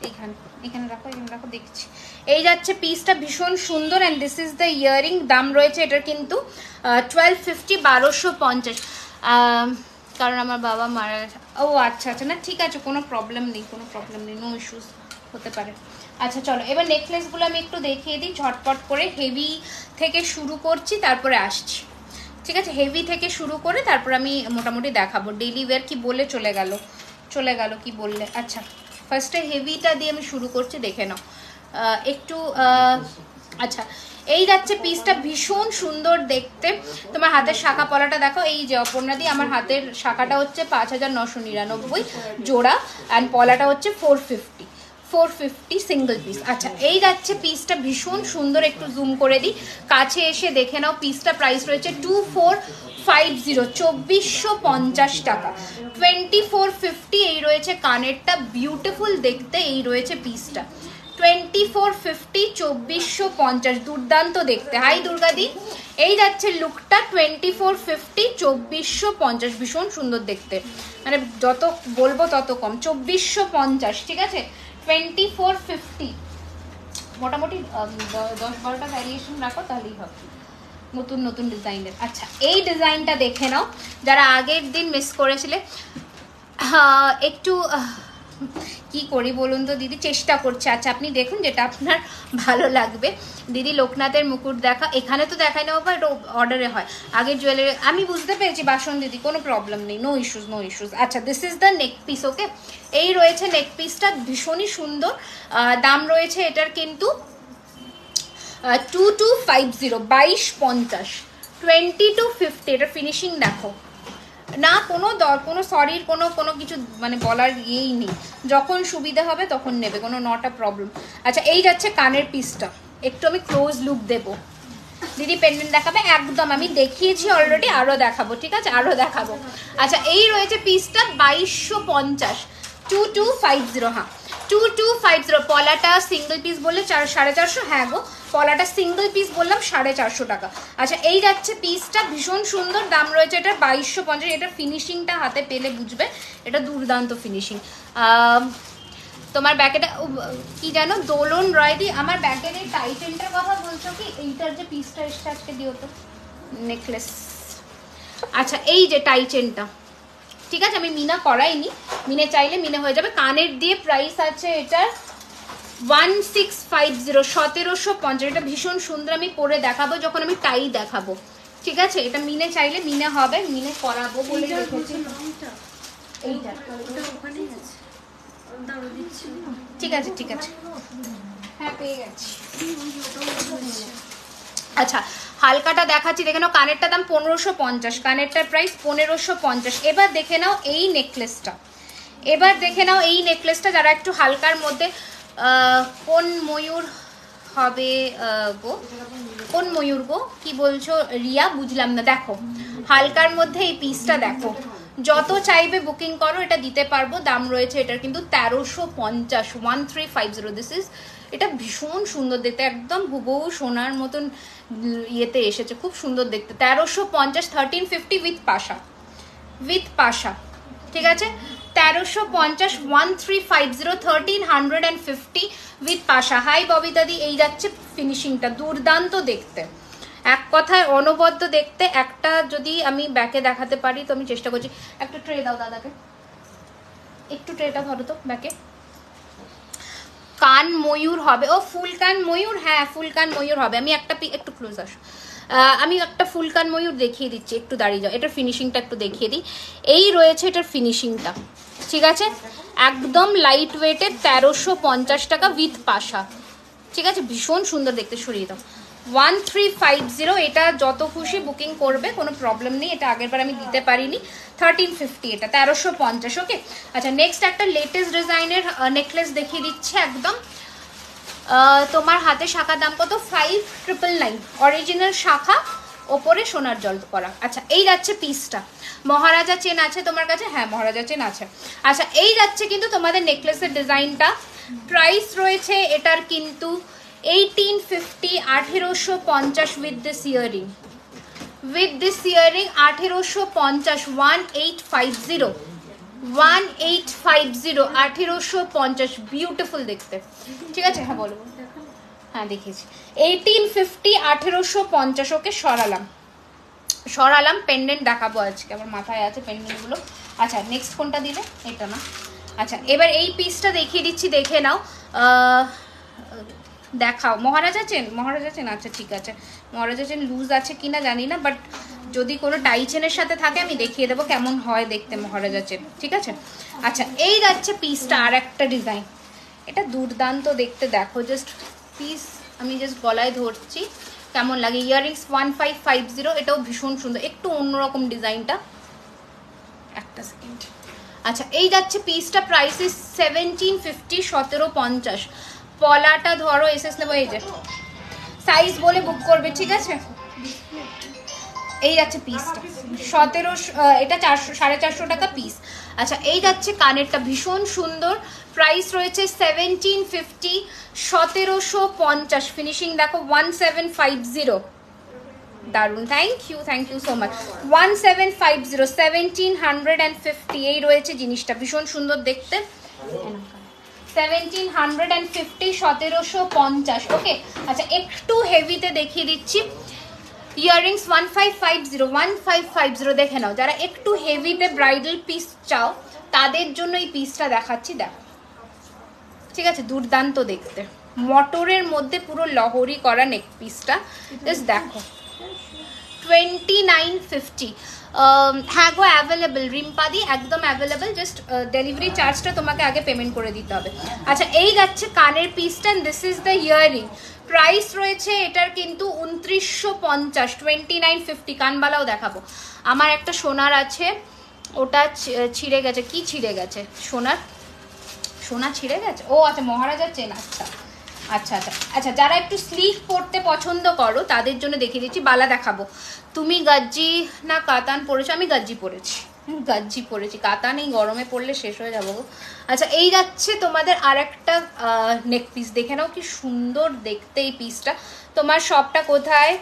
এইখানে, এখানে রাখো, এখানে রাখো, দেখছি। এই যাচ্ছে পিসটা ভীষণ সুন্দর and this is the earring. দাম রয়েছে এটার কিন্তু 1250, 1250, কারণ আমার বাবা মারা গেছে। ও আচ্ছা আচ্ছা, না ঠিক আছে, কোনো প্রবলেম নেই, কোনো প্রবলেম নেই, নো ইস্যুস, হতে পারে। আচ্ছা চলো এবার নেকলেসগুলো আমি একটু দেখিয়ে দিই ঝটপট করে। হেভি থেকে শুরু করছি, তারপরে আসছি। ঠিক আছে, হেভি থেকে শুরু করে তারপর আমি মোটামুটি দেখাবো। ডেইলি ওয়্যার কি বলে চলে গেল কি বললে। আচ্ছা ফার্স্টে হেভিটা দিয়ে আমি শুরু করছি, দেখে নাও একটু। আচ্ছা এই যাচ্ছে পিসটা ভীষণ সুন্দর দেখতে। তোমার হাতের শাখা পলাটা দেখো, এই যে অপর্ণা দিয়ে আমার হাতের শাখাটা হচ্ছে 5999 জোড়া, অ্যান্ড পলাটা হচ্ছে 450 সিঙ্গেল পিস। আচ্ছা এই যাচ্ছে পিসটা ভীষণ সুন্দর, একটু জুম করে দিই, কাছে এসে দেখে নাও। পিসটা প্রাইস রয়েছে 2450, 2450 টাকা, 2450। এই রয়েছে কানেরটা, বিউটিফুল দেখতে, এই রয়েছে পিসটা 2450, 2450, দুর্দান্ত দেখতে। হাই দুর্গাদি, এই যাচ্ছে লুকটা 2450, 2450, ভীষণ সুন্দর দেখতে, মানে যত বলবো তত কম। 2450, ঠিক আছে 2450, মোটামুটি 10-12টা ভ্যারিয়েশন রাখো তাহলেই হবে, নতুন নতুন ডিজাইনের। আচ্ছা এই ডিজাইনটা দেখে নাও, যারা আগের দিন মিস করেছিলে। একটু কি করি বলুন তো দিদি, চেষ্টা করছে। আচ্ছা আপনি দেখুন যেটা আপনার ভালো লাগবে। দিদি লোকনাথের মুকুট দেখা, এখানে তো দেখাই নেবো, বাট অর্ডারে হয়। আগের জুয়েলারি আমি বুঝতে পেরেছি বাসন দিদি, কোনো প্রবলেম নেই, নো ইস্যুস নো ইস্যুস। আচ্ছা this is the neck piece. Okay এই রয়েছে নেক পিসটা, ভীষণই সুন্দর। দাম রয়েছে এটার কিন্তু 2250, 2250, 2250। এটা ফিনিশিং দেখো না, কোনো সরির কোনো কিছু মানে বলার ইয়েই নেই, যখন সুবিধা হবে তখন নেবে, কোনো নট আ প্রবলেম। আচ্ছা এই যাচ্ছে কানের পিসটা, একটু আমি ক্লোজ লুক দেবো। দিদি পেন্ডেন্ট দেখাবে? একদম, আমি দেখিয়েছি অলরেডি, আরও দেখাবো, ঠিক আছে আরও দেখাবো। আচ্ছা এই রয়েছে পিসটা 2250, 2250, হ্যাঁ 2250। পলাটা সিঙ্গেল পিস বললে 450, হ্যাঁ গো পলাটা সিঙ্গেল পিস বললাম 450 টাকা। আচ্ছা এই যাচ্ছে পিসটা, ভীষণ সুন্দর। দাম রয়েছে এটা 2250। এটার ফিনিশিংটা হাতে পেলে বুঝবে, এটা দুর্দান্ত ফিনিশিং। তোমার ব্যাকেটা কি জানো, দোলন রয়দি, আমার ব্যাকের এই টাইটেনটার কথা বলছো কি? এইটার যে পিসটা এসছে আজকে দিও তো, নেকলেস। আচ্ছা এই যে টাইটেনটা, ঠিক আছে আমি মিনা করাইনি, মিনে চাইলে মিনে হয়ে যাবে। কানের দিয়ে প্রাইস আছে এটার 1650, 1750। এটা ভীষণ সুন্দর, আমি পরে দেখাবো যখন আমি টাই দেখাবো, ঠিক আছে। এটা মিনে চাইলে মিনে হবে, মিনে করাবো বলে রেখেছি। এইটা ওখানেই আছে, ঠিক আছে ঠিক আছে, হ্যাঁ পেয়ে গেছি। আচ্ছা হালকাটা দেখাচ্ছি, দেখে নাও। কানেরটার দাম 1550, কানেরটার প্রাইস 1550। এবার দেখে নাও এই নেকলেসটা, যারা একটু হালকার মধ্যে, কোন ময়ূর হবে গো, কোন ময়ূর গো কি বলছো রিয়া, বুঝলাম না। দেখো হালকার মধ্যে এই পিসটা দেখো, যত চাইবে বুকিং করো, এটা দিতে পারবো। দাম রয়েছে এটার কিন্তু 1350, 1350। দিস ইজ, এটা ভীষণ সুন্দর দেখতে, একদম হুবহু সোনার মতন ইয়েতে এসেছে, খুব সুন্দর দেখতে। 1350, 1350 উইথ পাশা, ঠিক আছে 1350, 1350, 1350 উইথ পাশা। হাই ববিতাদি, এই যাচ্ছে ফিনিশিংটা, দুর্দান্ত দেখতে, এক কথায় অনবদ্য দেখতে। একটা যদি আমি ব্যাকে দেখাতে পারি তো আমি চেষ্টা করছি। একটা ট্রে দাও দাদাকে, একটু ট্রেটা ধরো তো ব্যাকে। কান ময়ূর হবে, ও ফুল কান ময়ূর, হ্যাঁ ফুল কান ময়ূর হবে। আমি একটা একটু ক্লোজ আসো, আমি একটা ফুল কান ময়ূর দেখিয়ে দিচ্ছি, একটু দাঁড়িয়ে যাও। এটার ফিনিশিংটা একটু দেখিয়ে দিই, এই রয়েছে এটার ফিনিশিংটা, ঠিক আছে একদম লাইট ওয়েটের 1350 টাকা উইথ পাশা, ঠিক আছে, ভীষণ সুন্দর দেখতে, সরিয়ে দাও। 1350, এটা যত খুশি বুকিং করবে, কোনো প্রবলেম নেই। এটা আগের বার আমি দিতে পারিনি। 1350, এটা 1350। ওকে, আচ্ছা নেক্সট একটা লেটেস্ট ডিজাইনের নেকলেস দেখিয়ে দিচ্ছে একদম। তোমার হাতে শাখা দাম কত? 5999, অরিজিনাল শাখা, ওপরে সোনার জল করা। আচ্ছা এই যাচ্ছে পিসটা। মহারাজা চেন আছে তোমার কাছে? হ্যাঁ মহারাজা চেন আছে। আচ্ছা এই যাচ্ছে কিন্তু তোমাদের নেকলেসের ডিজাইনটা। প্রাইস রয়েছে এটার কিন্তু 1850, 1850 with this earring. With this earring 1850, 1850, 1850, 1850, beautiful দেখতে। ঠিক আছে, হ্যাঁ বলবো, হ্যাঁ দেখিয়েছি। 1850, 1850। ওকে সরালাম। পেন্ডেন্ট দেখাবো আজকে, আমার মাথায় আছে পেন্ডেন্টগুলো। আচ্ছা নেক্সট কোনটা দিলে? এটা না। আচ্ছা এবার এই পিসটা দেখিয়ে দিচ্ছি, দেখে নাও। দেখাও। মহারাজা চেন। আচ্ছা ঠিক আছে, মহারাজা চেন লুজ আছে কিনা জানি না, বাট যদি কোনো টাই চেনের সাথে থাকে আমি দেখিয়ে দেবো কেমন হয় দেখতে মহারাজা চেন। ঠিক আছে, আচ্ছা এই যাচ্ছে পিসটা। আর একটা ডিজাইন, এটা দুর্দান্ত দেখতে, দেখো জাস্ট পিস, আমি জাস্ট গলায় ধরছি কেমন লাগে। ইয়াররিংস 1550, এটাও ভীষণ সুন্দর, একটু অন্যরকম ডিজাইনটা। একটা সেকেন্ড। আচ্ছা এই যাচ্ছে পিসটা। Price is 1750, 1750। পলাটা ধরো, এসএস নেবো, এই যে সাইজ বলে বুক করবে। ঠিক আছে, এই যাচ্ছে পিসটা 1700, এটা 450 টাকা পিস। আচ্ছা এই যাচ্ছে কানেরটা, ভীষণ সুন্দর। প্রাইস রয়েছে 1750, 1750। ফিনিশিং দেখো 1750, দারুন। Thank you so much. 1750, 1750, এই রয়েছে জিনিসটা, ভীষণ সুন্দর দেখতে। 1750, 1750। ওকে, আচ্ছা একটু হেভিতে দেখিয়ে দিচ্ছি। ইয়াররিংস 1550, 1550 দেখে নাও। যারা একটু হেভিতে ব্রাইডাল পিস চাও তাদের জন্য এই পিসটা দেখাচ্ছি, দেখো। ঠিক আছে, দুর্দান্ত দেখতে, মটরের মধ্যে পুরো লহরি করা নেক পিসটা, জাস্ট দেখো। 2950। হ্যাঁ গো অ্যাভেলেবেল, রিম্পাদি একদম অ্যাভেলেবেল, জাস্ট ডেলিভারি চার্জটা তোমাকে আগে পেমেন্ট করে দিতে হবে। আচ্ছা এই যাচ্ছে কানের পিসটা, this is the earring. Price রয়েছে এটার কিন্তু 2950, 2950। কানবালাও দেখাবো। আমার একটা সোনার আছে, ওটা ছিঁড়ে গেছে। কি ছিঁড়ে গেছে? সোনা ছিঁড়ে গেছে? ও আচ্ছা মহারাজার চেন। আচ্ছা যারা একটু স্লিক পরতে পছন্দ করো তাদের জন্য দেখিয়ে দিচ্ছি। বালা দেখাবো। তুমি গাজ্জি না কাতান পরেছো? আমি গাজ্জি পরেছি, কাতান এই গরমে পরলে শেষ হয়ে যাবো গো। আচ্ছা এই যাচ্ছে তোমাদের আর একটা নেক পিস, দেখে নাও কি সুন্দর দেখতে এই পিসটা। তোমার শপটা কোথায়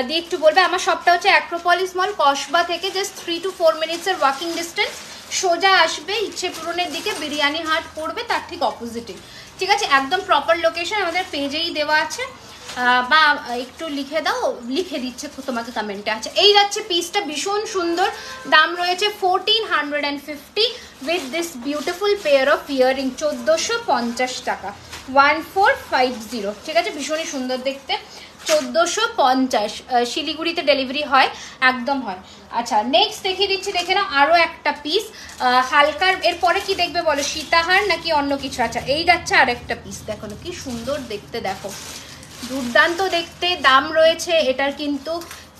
দিয়ে একটু বলবে? আমার শপটা হচ্ছে অ্যাক্রোপলিস মল, কসবা থেকে জাস্ট 3 to 4 মিনিটসের ওয়াকিং ডিস্টেন্স। সোজা আসবে ইচ্ছে পূরণের দিকে, বিরিয়ানি হাট পড়বে তার ঠিক অপোজিটে। ঠিক আছে, একদম প্রপার লোকেশন আমাদের পেজেই দেওয়া আছে, বা একটু লিখে দাও, লিখে দিচ্ছে তোমাকে কমেন্টে। আচ্ছা এই যাচ্ছে পিসটা, ভীষণ সুন্দর। দাম রয়েছে 1450 with this beautiful pair of earring, 1450 টাকা। 1450। ঠিক আছে, ভীষণই সুন্দর দেখতে, 1450। শিলিগুড়িতে ডেলিভারি হয়, একদম হয়। আচ্ছা নেক্সট দেখিয়ে দিচ্ছি, দেখে নাও আরও একটা পিস হালকার। এরপরে কি দেখবে বলো, সীতাহার নাকি অন্য কিছু? আচ্ছা এই যাচ্ছে আর একটা পিস, দেখো না কি সুন্দর দেখতে, দেখো দুর্দান্ত দেখতে। দাম রয়েছে এটার কিন্তু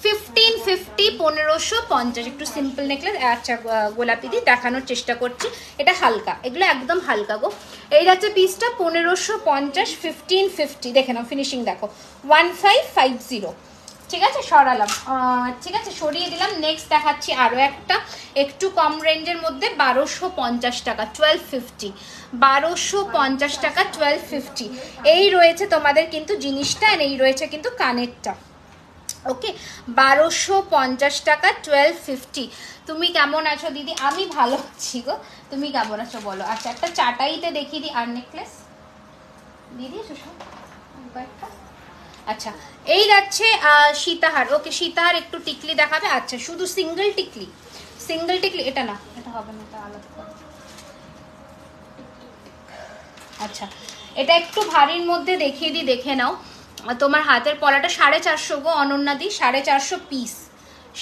1550, 1550। একটু সিম্পল নেকলেস। আচ্ছা গোলাপি দিয়ে দেখানোর চেষ্টা করছি, এটা হালকা, এগুলো একদম হালকা গো। এই যাচ্ছে পিসটা 1550, 1550। দেখে নাও ফিনিশিং দেখো, 1550। ঠিক আছে সরালাম, ঠিক আছে সরিয়ে দিলাম। নেক্সট দেখাচ্ছি আরও একটা একটু কম রেঞ্জের মধ্যে, 1250 টাকা, 1250। 1250 টাকা, 1250। এই রয়েছে তোমাদের কিন্তু জিনিসটা, আর এই রয়েছে কিন্তু কানেরটা। ওকে 1250 টাকা, 1250। তুমি কেমন আছো দিদি? আমি ভালো আছি গো, তুমি কেমন আছো বলো? আচ্ছা একটা চাটাইতে দেখিয়ে দিই আর নেকলেস দিদি কয়েকটা। আচ্ছা এই যাচ্ছে সীতাহার। ওকে সীতাহার, একটু টিকলি দেখাবে? আচ্ছা শুধু সিঙ্গেল টিকলি, এটা না, এটা হবে না, এটা আলাদা। আচ্ছা এটা একটু ভারীর মধ্যে দেখিয়ে দিই, দেখে নাও। তোমার হাতের পলাটা 450 গো অনন্যাদি, 450 piece,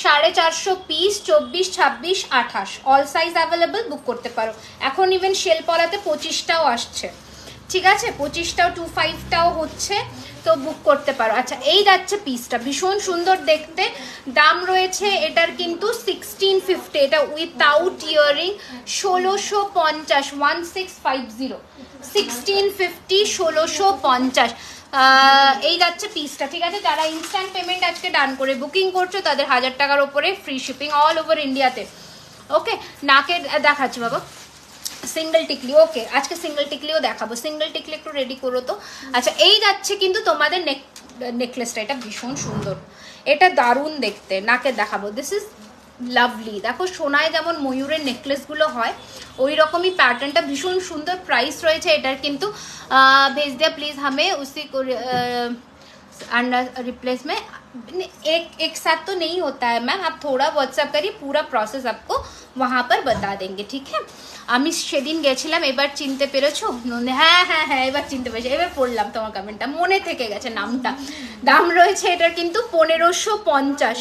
450 piece, 24, 26, 28 all size available, book করতে পারো। এখন ইভেন শেল পলাতে 25টাও আসছে, ঠিক আছে 25টাও 25টাও হচ্ছে, তো বুক করতে পারো। আচ্ছা এই যাচ্ছে পিসটা, ভীষণ সুন্দর দেখতে, দাম রয়েছে এটার কিন্তু 1650, এটা উইথাউট ইয়ারিং 1650, 1650 1650 1650 এই যাচ্ছে পিসটা। ঠিক আছে, যারা ইনস্ট্যান্ট পেমেন্ট আজকে ডান করে বুকিং করছো তাদের 1000 টাকার ওপরে ফ্রি শিপিং অল ওভার ইন্ডিয়াতে। ওকে, নাকের দেখাচ্ছি বাবা সিঙ্গেল টিকলি। ওকে, আজকে সিঙ্গেল টিকলিও দেখাবো, সিঙ্গেল টিকলি একটু রেডি করো তো। আচ্ছা এই যাচ্ছে কিন্তু তোমাদের নেকলেসটা, এটা ভীষণ সুন্দর, এটা দারুণ দেখতে, নাকের দেখাবো। দিস ইজ লাভলি, দেখো সোনায় যেমন ময়ূরের নেকলেসগুলো হয় ওই রকমই প্যাটার্নটা, ভীষণ সুন্দর। প্রাইস রয়েছে এটার কিন্তু भेज दिया प्लीज हमें उसी को रिप्लेस में एक साथ तो नहीं होता है मैम, आप थोड़ा व्हाट्सएप करिए, पूरा प्रोसेस आपको वहाँ पर बता देंगे। ठीक है, আমি সেদিন গেছিলাম, এবার চিনতে পেরেছো? হ্যাঁ হ্যাঁ হ্যাঁ এবার চিনতে পেরেছি, এবার পড়লাম তোমার কমেন্টটা, মনে থেকে গেছে নামটা। দাম রয়েছে এটার কিন্তু 1550,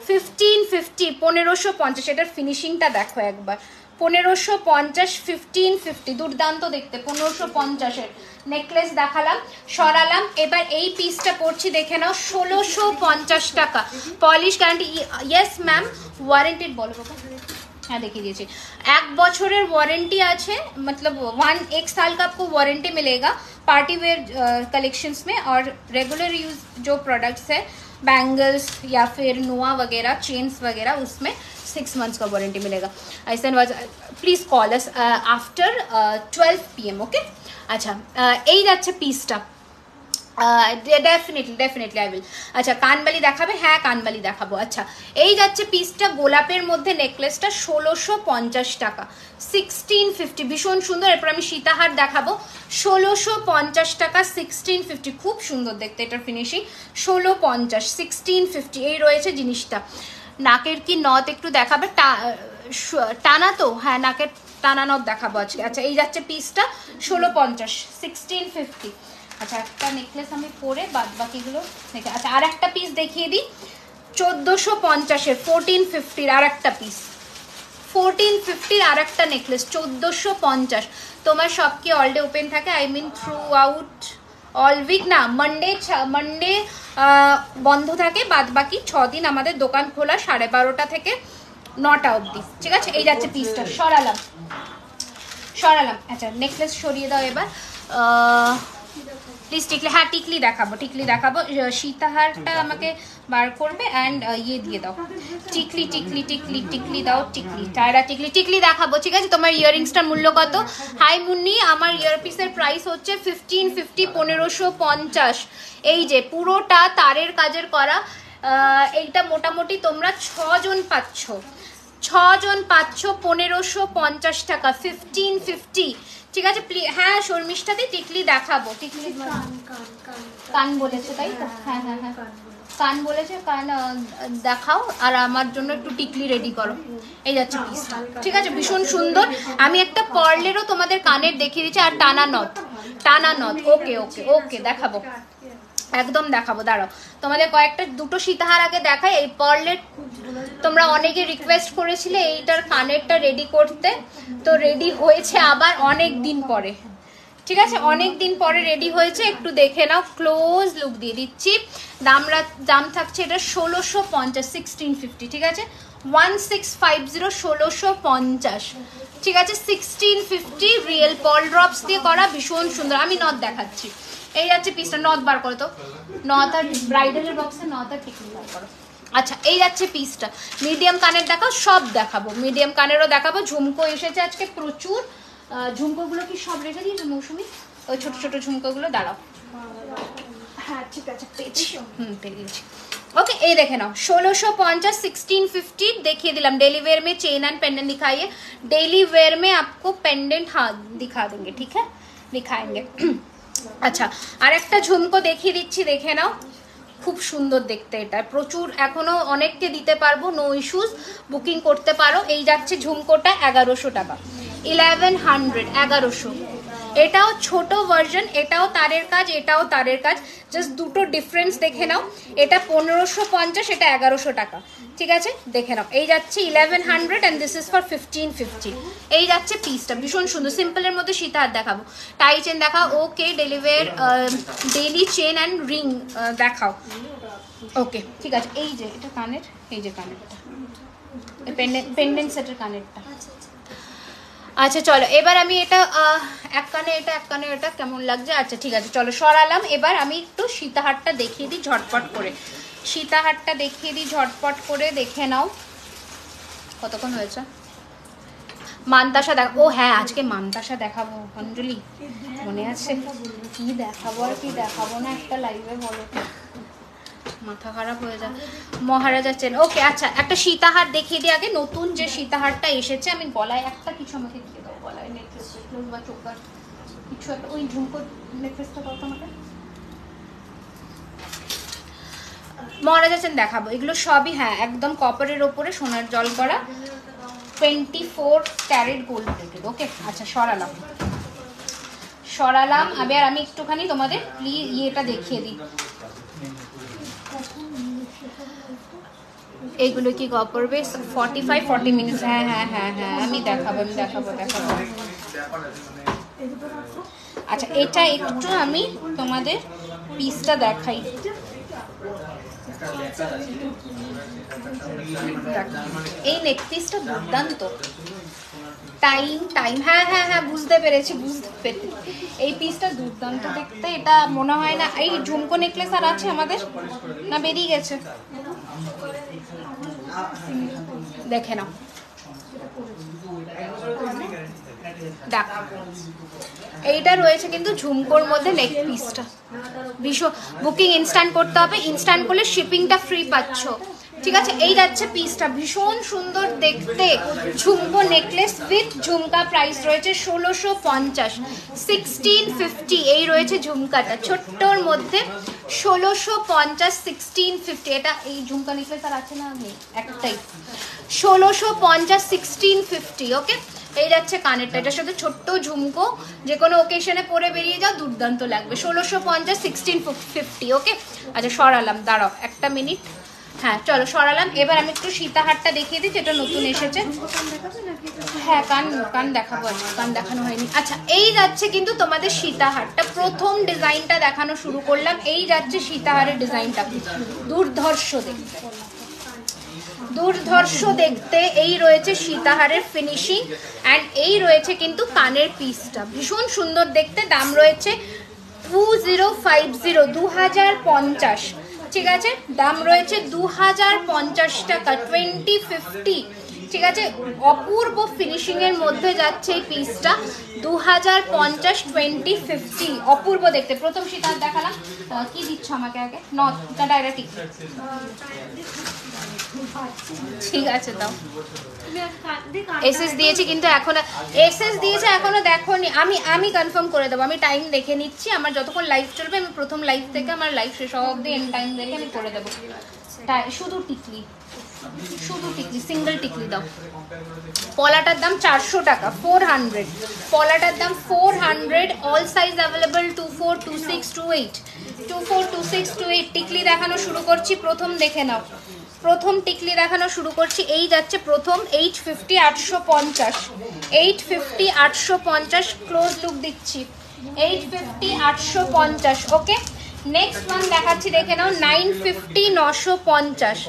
1550 1550, এটার ফিনিশিংটা দেখো একবার, 1550 1550, দুর্দান্ত দেখতে। 1550-এর নেকলেস দেখালাম, সরালাম। এবার এই পিসটা পড়ছি, দেখে নাও, 1650 টাকা, পলিশ গ্যারান্টি। ইয়েস ম্যাম, ওয়ারেন্টিড বলো বাবা। हाँ देखिए दीजिए, 1 বছরের वारंटी আছে, मतलब 1 साल का आपको वारंटी मिलेगा पार्टी वेयर कलेक्शंस में, और रेगुलर यूज जो प्रोडक्ट्स है बैंगल्स या फिर नोआ वगैरह चेन्स वगैरह उसमें 6 मंथ्स का वारंटी मिलेगा। ऐसा please call us after 12 PM। Okay, अच्छा এই যাচ্ছে পিসটা, डेफिनेटली आई विल। अच्छा कानबाली দেখাবে? হ্যাঁ কানবালি দেখাবো। আচ্ছা এই যাচ্ছে পিসটা, গোলাপের মধ্যে নেকলেসটা 1650 টাকা, 1650, ভীষণ সুন্দর। এরপর আমি সীতাহার দেখাবো, 1650 টাকা, 1650, খুব সুন্দর দেখতে এটার ফিনিশিং, 1650 1650 এই রয়েছে জিনিসটা। নাকের কি নথ একটু দেখাবে? টানা তো, হ্যাঁ নাকের টানা নথ দেখাবো আজকে। আচ্ছা এই যাচ্ছে পিসটা 1650 1650। আচ্ছা একটা নেকলেস আমি পরে বাদ বাকিগুলো দেখে। আচ্ছা আর একটা পিস দেখিয়ে দিই, 1450-এর 1450-র আর একটা পিস, 1450-র আর একটা নেকলেস 1450। তোমার সব কি অল ডে ওপেন থাকে? I mean throughout all week না, মানডে বন্ধ থাকে, বাদ বাকি 6 দিন আমাদের দোকান খোলা 12:30 থেকে 9টা অবধি। ঠিক আছে, এই যাচ্ছে পিসটা, সরালাম। আচ্ছা নেকলেস সরিয়ে দাও এবার, প্লিজ টিকলি, হ্যাঁ টিকলি দেখাবো। সীতাহারটা আমাকে বার করবে, অ্যান্ড ইয়ে দিয়ে দাও, টিকলি দাও, টায়রা টিকলি দেখাবো। ঠিক আছে, তোমার ইয়াররিংসটার মূল্য কত? হাই মুন্নি, আমার ইয়ারপিসের প্রাইস হচ্ছে 1550, 1550। এই যে পুরোটা তারের কাজের করা, এইটা মোটামুটি তোমরা 6 জন পাচ্ছ, 1550 টাকা, 1550। ঠিক আছে প্লিজ, হ্যাঁ শর্মিষ্ঠাতে টিকলি দেখাবো। টিকলি কান বলেছে তাই তো? হ্যাঁ হ্যাঁ হ্যাঁ কান বলেছে, কান দেখাও, আর আমার জন্য একটু টিকলি রেডি করো। এই যাচ্ছে পিসটা, ঠিক আছে ভীষণ সুন্দর। আমি একটা পার্লেরও তোমাদের কানের দেখিয়ে দিচ্ছি, আর টানা নথ। ওকে দেখাবো, একদম দেখাবো। দাঁড়াও তোমাদের দুটো সীতাহার আগে দেখাই। এই পার্লের তোমরা অনেকে রিকোয়েস্ট করেছিলে এইটার কানেরটা রেডি করতে, তো রেডি হয়েছে আবার অনেক দিন পরে। ঠিক আছে, অনেক দিন পরে রেডি হয়েছে, একটু দেখে নাও, ক্লোজ লুক দিয়ে দিচ্ছি। দাম থাকছে এটা 1650, 1650। ঠিক আছে, 1650, 1650। ঠিক আছে, 1650 রিয়েল পল ড্রপস দিয়ে করা, ভীষণ সুন্দর। আমি নথ দেখাচ্ছি, এই যাচ্ছে পিসটা, নথ বার করো তো, নথ আর ব্রাইডালের বক্সে নথ আর টিকলি বার করো। আচ্ছা এই যাচ্ছে পিসটা, মিডিয়াম কানের দেখাও, সব দেখাবো, মিডিয়াম কানেরও দেখাবো। ঝুমকো এসেছে আজকে প্রচুর, ঝুমকোগুলো কি সব রেখে দিয়েছো মৌসুমি? ওই ছোট ছোট ঝুমকোগুলো দাঁড়াও, হ্যাঁ ঠিক আছে পেয়েছি, পেয়ে দিয়েছি। ओके ये देखे ना 1650, 1650 देखिए दिलम। डेली वेयर में चेन एंड पेंडेंट दिखाइए, डेली वेयर में आपको पेंडेंट हाँ दिखा देंगे, ठीक है दिखाएंगे। আচ্ছা আর একটা ঝুমকো দেখিয়ে দিচ্ছি, দেখে নাও, খুব সুন্দর দেখতে, এটা প্রচুর, এখনো অনেককে দিতে পারবো, নো ইস্যুস, বুকিং করতে পারো। এই যাচ্ছে ঝুমকোটা 1100 টাকা, 1100, এটাও ছোট ভার্সন, এটাও তারের কাজ, এটাও তারের কাজ, জাস্ট দুটো ডিফারেন্স দেখে নাও। এটা 1550, এটা 1100 টাকা, ঠিক আছে? দেখে নাও, এই যাচ্ছে 1100 অ্যান্ড দিস ইজ ফর 1550। এই যাচ্ছে পিসটা, ভীষণ সুন্দর সিম্পলের মধ্যে সীতাহার দেখাবো, টাই চেন দেখাও, okay deliver daily chain and ring দেখাও, ওকে ঠিক আছে। এই যে এটা কানের, এই যে কানেরটা, পেন্ডেন্ট সেটের কানেরটা। আচ্ছা চলো, এবার আমি এটা এক কানে এটা, এক কানে এটা, কেমন লাগছে? আচ্ছা ঠিক আছে, চলো সরালাম। এবার আমি একটু সীতাহারটা দেখিয়ে দিই ঝটপট করে, সীতাহারটা দেখিয়ে দিই ঝটপট করে, দেখে নাও। কতক্ষণ হয়েছে? মানতাসা দেখ, ও হ্যাঁ আজকে মানতাসা দেখাবো অঞ্জলি, মনে আছে? কি দেখাবো আর কি দেখাবো না একটা লাইভে, বলো, মাথা খারাপ হয়ে যায়। মহারাজা চেন, ওকে আচ্ছা একটা সীতাহার দেখিয়ে দিই আগে, নতুন যে সীতাহারটা এসেছে। আমি গলায় একটা কিছু আমাকে দিয়ে দাও, গলায় নেকলেস বা চোকার কিছু একটা, ওই ঝুমকো নেকলেসটা দাও আমাকে। মহারাজা চেন দেখাবো, এগুলো সবই হ্যাঁ একদম কপারের ওপরে সোনার জল করা, 24 ক্যারেট গোল্ড প্লেটেড, ওকে আচ্ছা সরালাম সরালাম। এবার আমি একটুখানি তোমাদের প্লিজ ইয়েটা দেখিয়ে দিই, এইগুলো কি পড়বে 45-40 মিনিট, হ্যাঁ হ্যাঁ হ্যাঁ হ্যাঁ আমি দেখাবো দেখাবো। আচ্ছা এটা একটু আমি তোমাদের পিসটা দেখাই, এই নেক পিসটা দুর্দান্ত, টাইম টাইম হ্যাঁ হ্যাঁ হ্যাঁ বুঝতে পেরেছি বুঝতে পেরেছি, এই পিসটা দুর্দান্ত দেখতে। এটা মনে হয় না এই ঝুমকো নেকলেস আর আছে আমাদের, না বেরিয়ে গেছে? দেখে নাও, দেখ এইটা রয়েছে কিন্তু ঝুমকোর মধ্যে নেক পিসটা, ভীষণ। বুকিং ইনস্ট্যান্ট করতে হবে, ইনস্ট্যান্ট করলে শিপিংটা ফ্রি পাচ্ছ, ঠিক আছে? এই যাচ্ছে পিসটা, ভীষণ সুন্দর দেখতে, ঝুমকো নেকলেস উইথ ঝুমকা, প্রাইস রয়েছে 1650, 1650 এই রয়েছে ঝুমকাটা ছোট্টর মধ্যে, 1650 1650। এটা এই ঝুমকা নেকলেস আর আছে না, নেই একটাই, 1650 1650, ওকে। এই যাচ্ছে কানেরটা, এটার সাথে ছোট্ট ঝুমকো, যে কোনো ওকেশনে পরে বেরিয়ে যাও, দুর্দান্ত লাগবে, 1650 1650, ওকে। আচ্ছা সরালাম, দাঁড়াও একটা মিনিট, হ্যাঁ চলো সরালাম। এবার আমি একটু সীতাহারটা দেখিয়ে দিই, যেটা নতুন এসেছে। হ্যাঁ কান কান দেখাবো, কান দেখানো হয়নি। আচ্ছা এই যাচ্ছে কিন্তু তোমাদের সীতাহারটা, প্রথম ডিজাইনটা দেখানো শুরু করলাম, এই যাচ্ছে সীতাহারের ডিজাইনটা, দুর্ধর্ষ দেখতে, দুর্ধর্ষ দেখতে। এই রয়েছে সীতাহারের ফিনিশিং অ্যান্ড এই রয়েছে কিন্তু কানের পিসটা, ভীষণ সুন্দর দেখতে। দাম রয়েছে 2050, 2050, ঠিক আছে? দাম রয়েছে 2050 টাকা, 2050, ঠিক আছে? অপূর্ব ফিনিশিং এর মধ্যে যাচ্ছে এই পিসটা, 2050 2050, অপূর্ব দেখতে। প্রথম সীতাহার দেখালাম, কি দিচ্ছ আমাকে আগে? নটটা ডাইরেক্ট ঠিক আছে দাও, এসএস দিয়েছি কিন্তু এখনো, এসএস দিয়েছে এখনো দেখোনি, আমি কনফার্ম করে দেবো, আমি টাইম দেখে নিচ্ছি, আমার যতক্ষণ লাইভ চলবে আমি প্রথম লাইভ থেকে আমার লাইভ শেষ হওয়া অবধি এন্ড টাইম দেখে আমি করে দেবো। শুধু টিকলি, শুধু টিকলি, সিঙ্গেল টিকলি দাও। পলাটার দাম 400 টাকা, 400, পলাটার দাম 400, অল সাইজ অ্যাভেলেবল, 24 26 28, 24 26 28। টিকলি দেখানো শুরু করছি, প্রথম দেখে নাও, প্রথম টিকলি দেখানো শুরু করছি। এই যাচ্ছে প্রথম 850 850, 850 850, ক্লোজ লুক দিচ্ছি, 850 850, ওকে। নেক্সট ওয়ান দেখাচ্ছি, দেখে নাও, 950 950,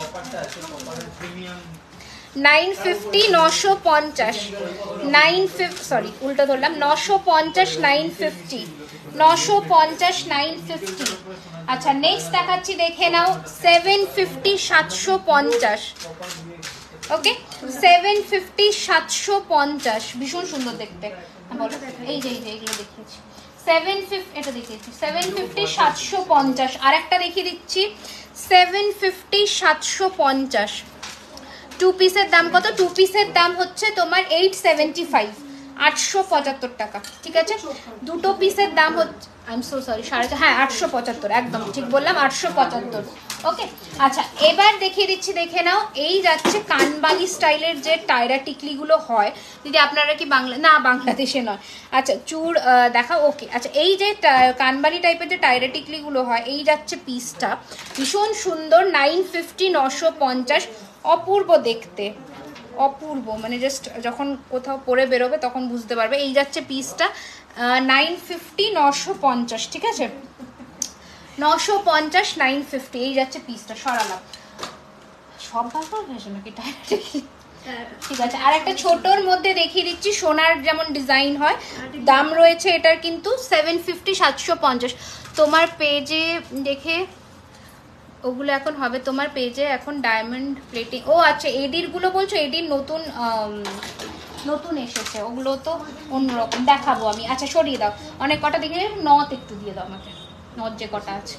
950 950, 950, সরি উল্টো ধরলাম, 950 950, 950 950। আচ্ছা নেক্সট দেখাচ্ছি, দেখে নাও, 750 750, ওকে, 750 750, ভীষণ সুন্দর দেখতে। বলো এই যে এইগুলো দেখিয়েছি, 750, এটা দেখিয়েছি 750 750, আর একটা দেখিয়ে দিচ্ছি 750 750। টু পিসের দাম কত? টু পিসের দাম হচ্ছে তোমার 875, 875 টাকা, ঠিক আছে? দুটো পিসের দাম হচ্ছে, আই এম সো সরি, হ্যাঁ 875, একদম ঠিক বললাম, 875। ওকে আচ্ছা এবার দেখিয়ে দিচ্ছি, দেখে নাও। এই যাচ্ছে কানবালি স্টাইলের যে টায়রা টিকলিগুলো হয়, দিদি আপনারা কি না বাংলাদেশে নয়, আচ্ছা চুর দেখা। ওকে আচ্ছা এই যে কানবালি টাইপের যে টায়রা টিকলিগুলো হয়, এই যাচ্ছে পিসটা, ভীষণ সুন্দর, 950, 950, অপূর্ব দেখতে, অপূর্ব, মানে জাস্ট যখন কোথাও পরে বেরোবে তখন বুঝতে পারবে। এই যাচ্ছে পিসটা 950, 950, ঠিক আছে, 950, 950, এই যাচ্ছে পিসটা। সরালাম সব ভালো ভেসে নাকি টাইটা, ঠিক আছে। আর একটা ছোটর মধ্যে দেখিয়ে দিচ্ছি, সোনার যেমন ডিজাইন হয়, দাম রয়েছে এটার কিন্তু 750, 750। তোমার পেজে দেখে ওগুলো এখন হবে, তোমার পেজে এখন ডায়মন্ড প্লেটিং, ও আচ্ছা এডির গুলো বলছো, এডির নতুন নতুন এসেছে, ওগুলো তো অন্যরকম দেখাবো আমি। আচ্ছা সরিয়ে দাও, অনেক কটা দেখে নথ একটু দিয়ে দাও আমাকে, নথ যে কটা আছে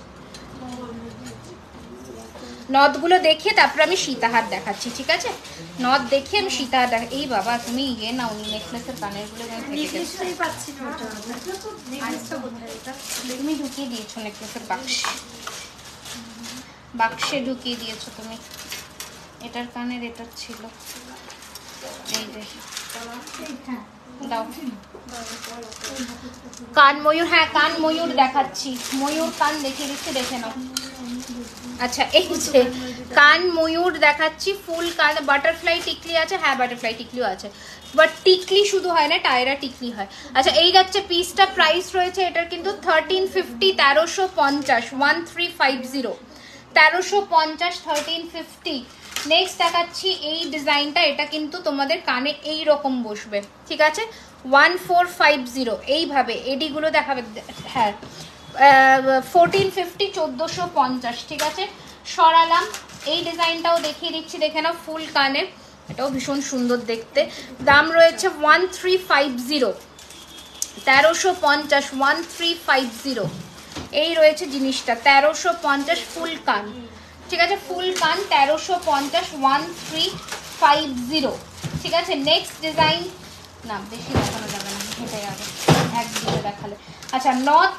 নথগুলো দেখে তারপর আমি সীতাহার দেখাচ্ছি, ঠিক আছে, নথ দেখে আমি সীতাহার দেখা। এই বাবা তুমি ইয়ে নাও, নেকলেসের কানের গুলো তুমি ঢুকিয়ে দিয়েছো নেকলেসের বাক্সে ঢুকিয়ে দিয়েছো তুমি, এটার কানের এটা ছিল, এই যে দাও। কান ময়ূর, হ্যাঁ কান ময়ূর দেখাচ্ছি, ময়ূর কান দেখিয়ে দিচ্ছি, দেখে নাও। আচ্ছা এই যে কান ময়ূর দেখাচ্ছি, ফুল কান, বাটারফ্লাই টিকলি আছে, হ্যাঁ বাটারফ্লাই টিকলিও আছে, বাট টিকলি শুধু হয় না, টায়রা টিকলি হয়। আচ্ছা এই যাচ্ছে পিসটা, প্রাইস রয়েছে এটার কিন্তু 1350, 1350, 1350, 1350, 1350। নেক্সট দেখাচ্ছি এই ডিজাইনটা, এটা কিন্তু তোমাদের কানে এই রকম বসবে, ঠিক আছে, 1450, এইভাবে এডিগুলো দেখাবে, হ্যাঁ 1450, 1450, ঠিক আছে। সরালাম, এই ডিজাইনটাও দেখিয়ে দিচ্ছি, দেখে নাও, ফুল কানে, এটাও ভীষণ সুন্দর দেখতে, দাম রয়েছে 1350, 1350, 1350, এই রয়েছে জিনিসটা 1350, ফুল কান, ঠিক আছে, ফুল কান 1350, 1350, ঠিক আছে। নেক্সট ডিজাইন, না বেশি দেখানো যাবে না, হেঁটে যাবে এক দিকে দেখালে। আচ্ছা নথ,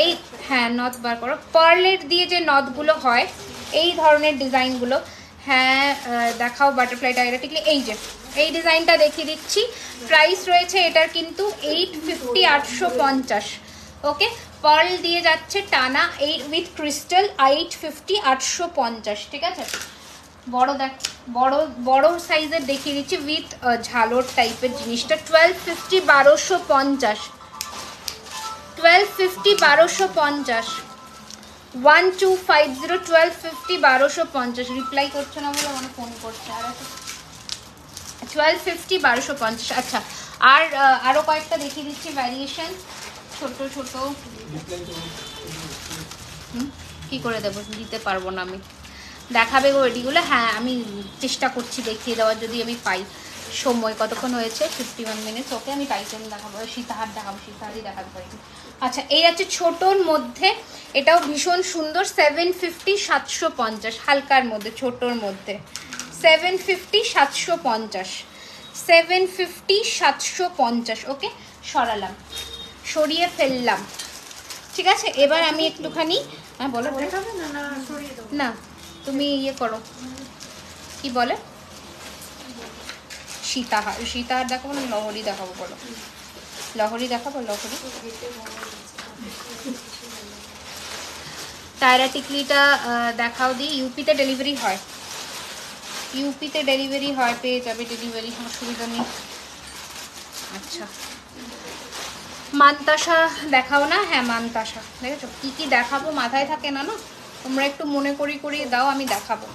এই হ্যাঁ নথ বার করো, পার্লের দিয়ে যে নথগুলো হয় এই ধরনের ডিজাইনগুলো, হ্যাঁ দেখাও, বাটারফ্লাই টাইরা টিকলি, এই যে এই ডিজাইনটা দেখিয়ে দিচ্ছি, প্রাইস রয়েছে এটার কিন্তু 850, 850, ওকে, পার্ল দিয়ে যাচ্ছে টানা, এই উইথ ক্রিস্টাল, 850, 850, ঠিক আছে। বড় দেখ, বড় সাইজের দেখিয়ে দিচ্ছি উইথ ঝালর টাইপের জিনিসটা, 1250, 1250, 1250, 1250, 1250, 1250, 1250, রিপ্লাই করছে না বলে মানে ফোন করছে, আর 1250, 1250। আচ্ছা আর আরো কয়েকটা দেখিয়ে দিচ্ছি ভ্যারিয়েশন, ছোট ছোট, কি করে দেবো, দিতে পারবো না আমি, দেখাবে গো এডিগুলো, হ্যাঁ আমি চেষ্টা করছি দেখিয়ে দেওয়ার, যদি আমি পাই সময়। কতক্ষণ হয়েছে, 51 মিনিটস, ওকে আমি টাইটেল দেখাবো, সীতাহার দেখাবো, সীতাহারই দেখাতে পারি। আচ্ছা এই আছে ছোটোর মধ্যে, এটাও ভীষণ সুন্দর, 750, 750, হালকার মধ্যে, ছোটোর মধ্যে 750, 750, 750, 750, ওকে। সরালাম, সরিয়ে ফেললাম, ঠিক আছে। এবার আমি একটুখানি, হ্যাঁ বলো, না তুমি ইয়ে করো, কি বলে, সীতাহার, সীতাহার দেখাবো না লহরি দেখাবো, বলো লহরি দেখাবো, লহরি। টায়রা টিকলিটা দেখাও দিই, ইউপিতে ডেলিভারি হয়, ইউপিতে ডেলিভারি হয়, পেয়ে যাবে ডেলিভারি, অসুবিধা নেই। আচ্ছা মানতাসা দেখাও না, হ্যাঁ মানতাসা দেখেছো, কি কি দেখাবো মাথায় থাকে না, না তোমরা একটু মনে করিয়ে দাও, আমি দেখাবো।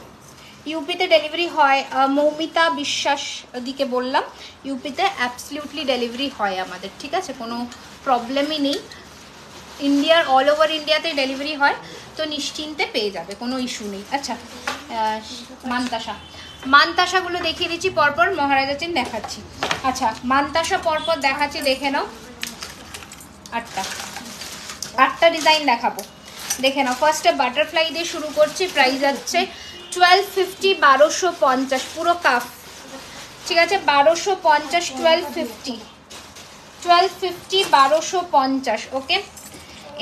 ইউপিতে ডেলিভারি হয়, মৌমিতা বিশ্বাস দিকে বললাম, ইউপিতে অ্যাবসলিউটলি ডেলিভারি হয় আমাদের, ঠিক আছে, কোনো প্রবলেমই নেই, ইন্ডিয়ার অল ওভার ইন্ডিয়াতে ডেলিভারি হয়, তো নিশ্চিন্তে পেয়ে যাবে, কোনো ইস্যু নেই। আচ্ছা মানতাসা, মানতাসাগুলো দেখিয়ে দিচ্ছি পরপর, মহারাজা চেন দেখাচ্ছি। আচ্ছা মানতাসা পরপর দেখাচ্ছি, দেখে নাও, আটটা ডিজাইন দেখাবো, দেখে নাও। ফার্স্টে বাটারফ্লাই দিয়ে শুরু করছি, প্রাইস আছে 1250, 1250, পুরো কাফ, ঠিক আছে, 1250, 1250, 1250, 1250, ওকে।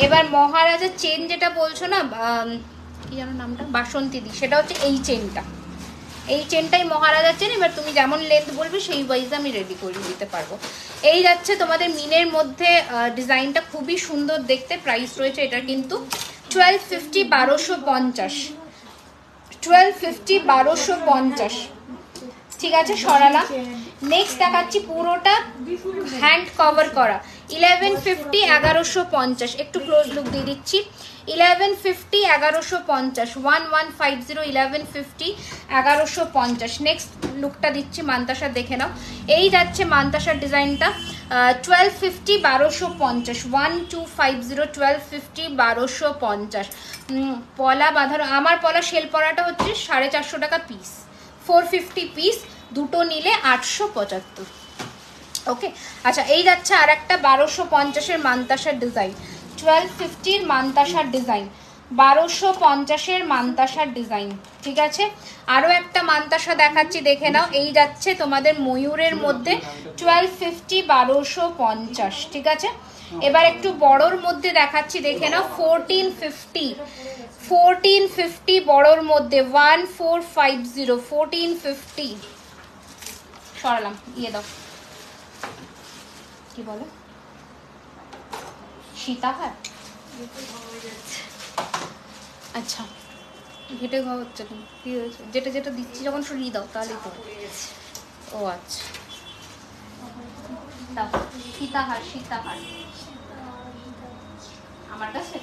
এবার মহারাজা চেন যেটা বলছো না, কি যেন নামটা, বাসন্তী দি, সেটা হচ্ছে এই চেনটা। এই চেনটাই মহারাজার চেন। এবার তুমি যেমন লেন্থ বলবে সেই ওয়াইজ আমি রেডি করে দিতে পারবো। এই যাচ্ছে তোমাদের মিনের মধ্যে, ডিজাইনটা খুবই সুন্দর দেখতে। প্রাইস রয়েছে এটার কিন্তু 1250, 1250, 1250, 1250। ঠিক আছে, সরালাম। নেক্সট দেখাচ্ছি পুরোটা হ্যান্ড কভার করা, 1150, 1150। একটু ক্লোজ লুক দিয়ে দিচ্ছি। 1150, 1150, 1150, 1150, 1150। নেক্সট লুকটা দিচ্ছি মান্তাসা, দেখে নাও। এই যাচ্ছে মান্তাসার ডিজাইনটা, 1250, 1250, 1250, 1250, 1250। পলা বাঁধানো, আমার পলা শেল পলাটা হচ্ছে 450 টাকা পিস, 450 পিস, দুটো নিলে 875। ওকে, আচ্ছা এই যাচ্ছে আর একটা 1250-এর মান্তাসার ডিজাইন, 1250-র মান্তাসার ডিজাইন, 1250-এর মান্তাসার ডিজাইন। ঠিক আছে, আরও একটা মান্তাসা দেখাচ্ছি, দেখে নাও। এই যাচ্ছে তোমাদের ময়ূরের মধ্যে, 1250, 1250। ঠিক আছে, এবার একটু বড়র মধ্যে দেখাচ্ছি, দেখে নাও। 1450, 1450 বড়র মধ্যে, 1450, 1450। সরালাম, ইয়ে দাও, কি বলে, সীতাহার। আচ্ছা, ঘেটে ঘা হচ্ছে, তুমি কি হয়েছে? যেটা যেটা দিচ্ছি যখন সরিয়ে দাও তাহলেই তো। ও আচ্ছা, দাও সীতাহার, সীতাহার আমার কাছে।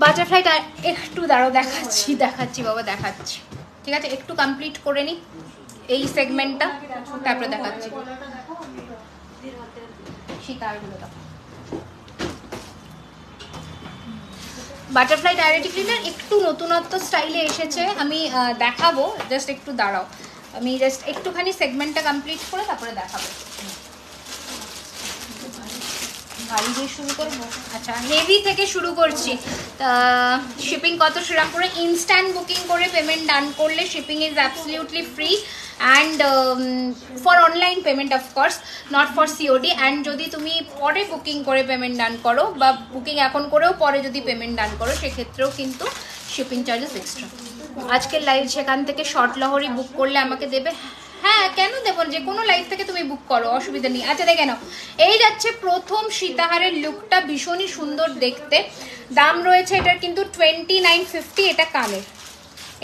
বাটারফ্লাইটা একটু দাঁড়াও, দেখাচ্ছি দেখাচ্ছি বাবা, দেখাচ্ছি। ঠিক আছে, একটু কমপ্লিট করে নিই এই সেগমেন্টটা, তারপরে দেখাচ্ছি। সীতাহারগুলো দাও। বাটারফ্লাই ডায়ারেটি ক্লিনার একটু নতুনত্ব স্টাইলে এসেছে, আমি দেখাবো। জাস্ট একটু দাঁড়াও, আমি জাস্ট একটুখানি সেগমেন্টটা কমপ্লিট করে তারপরে দেখাবো। গাড়ি দিয়ে শুরু করবো। আচ্ছা, হেভি থেকে শুরু করছি। শিপিং কত সেরকম করে, ইনস্ট্যান্ট বুকিং করে পেমেন্ট ডান করলে shipping is absolutely free and for online payment of course, not for COD. And যদি তুমি পরে বুকিং করে পেমেন্ট ডান করো বা বুকিং এখন করেও পরে যদি পেমেন্ট ডান করো, সেক্ষেত্রেও কিন্তু শিপিং চার্জেস এক্সট্রা। আজকের লাইভ সেখান থেকে শর্ট লহরি বুক করলে আমাকে দেবে। হ্যাঁ, কেন দেবো, যে কোনো লাইভ থেকে তুমি বুক করো, অসুবিধা নেই। আচ্ছা দেখে নাও, এই যাচ্ছে প্রথম সীতাহারের লুকটা, ভীষণই সুন্দর দেখতে। দাম রয়েছে এটার কিন্তু 2950। এটা কানের,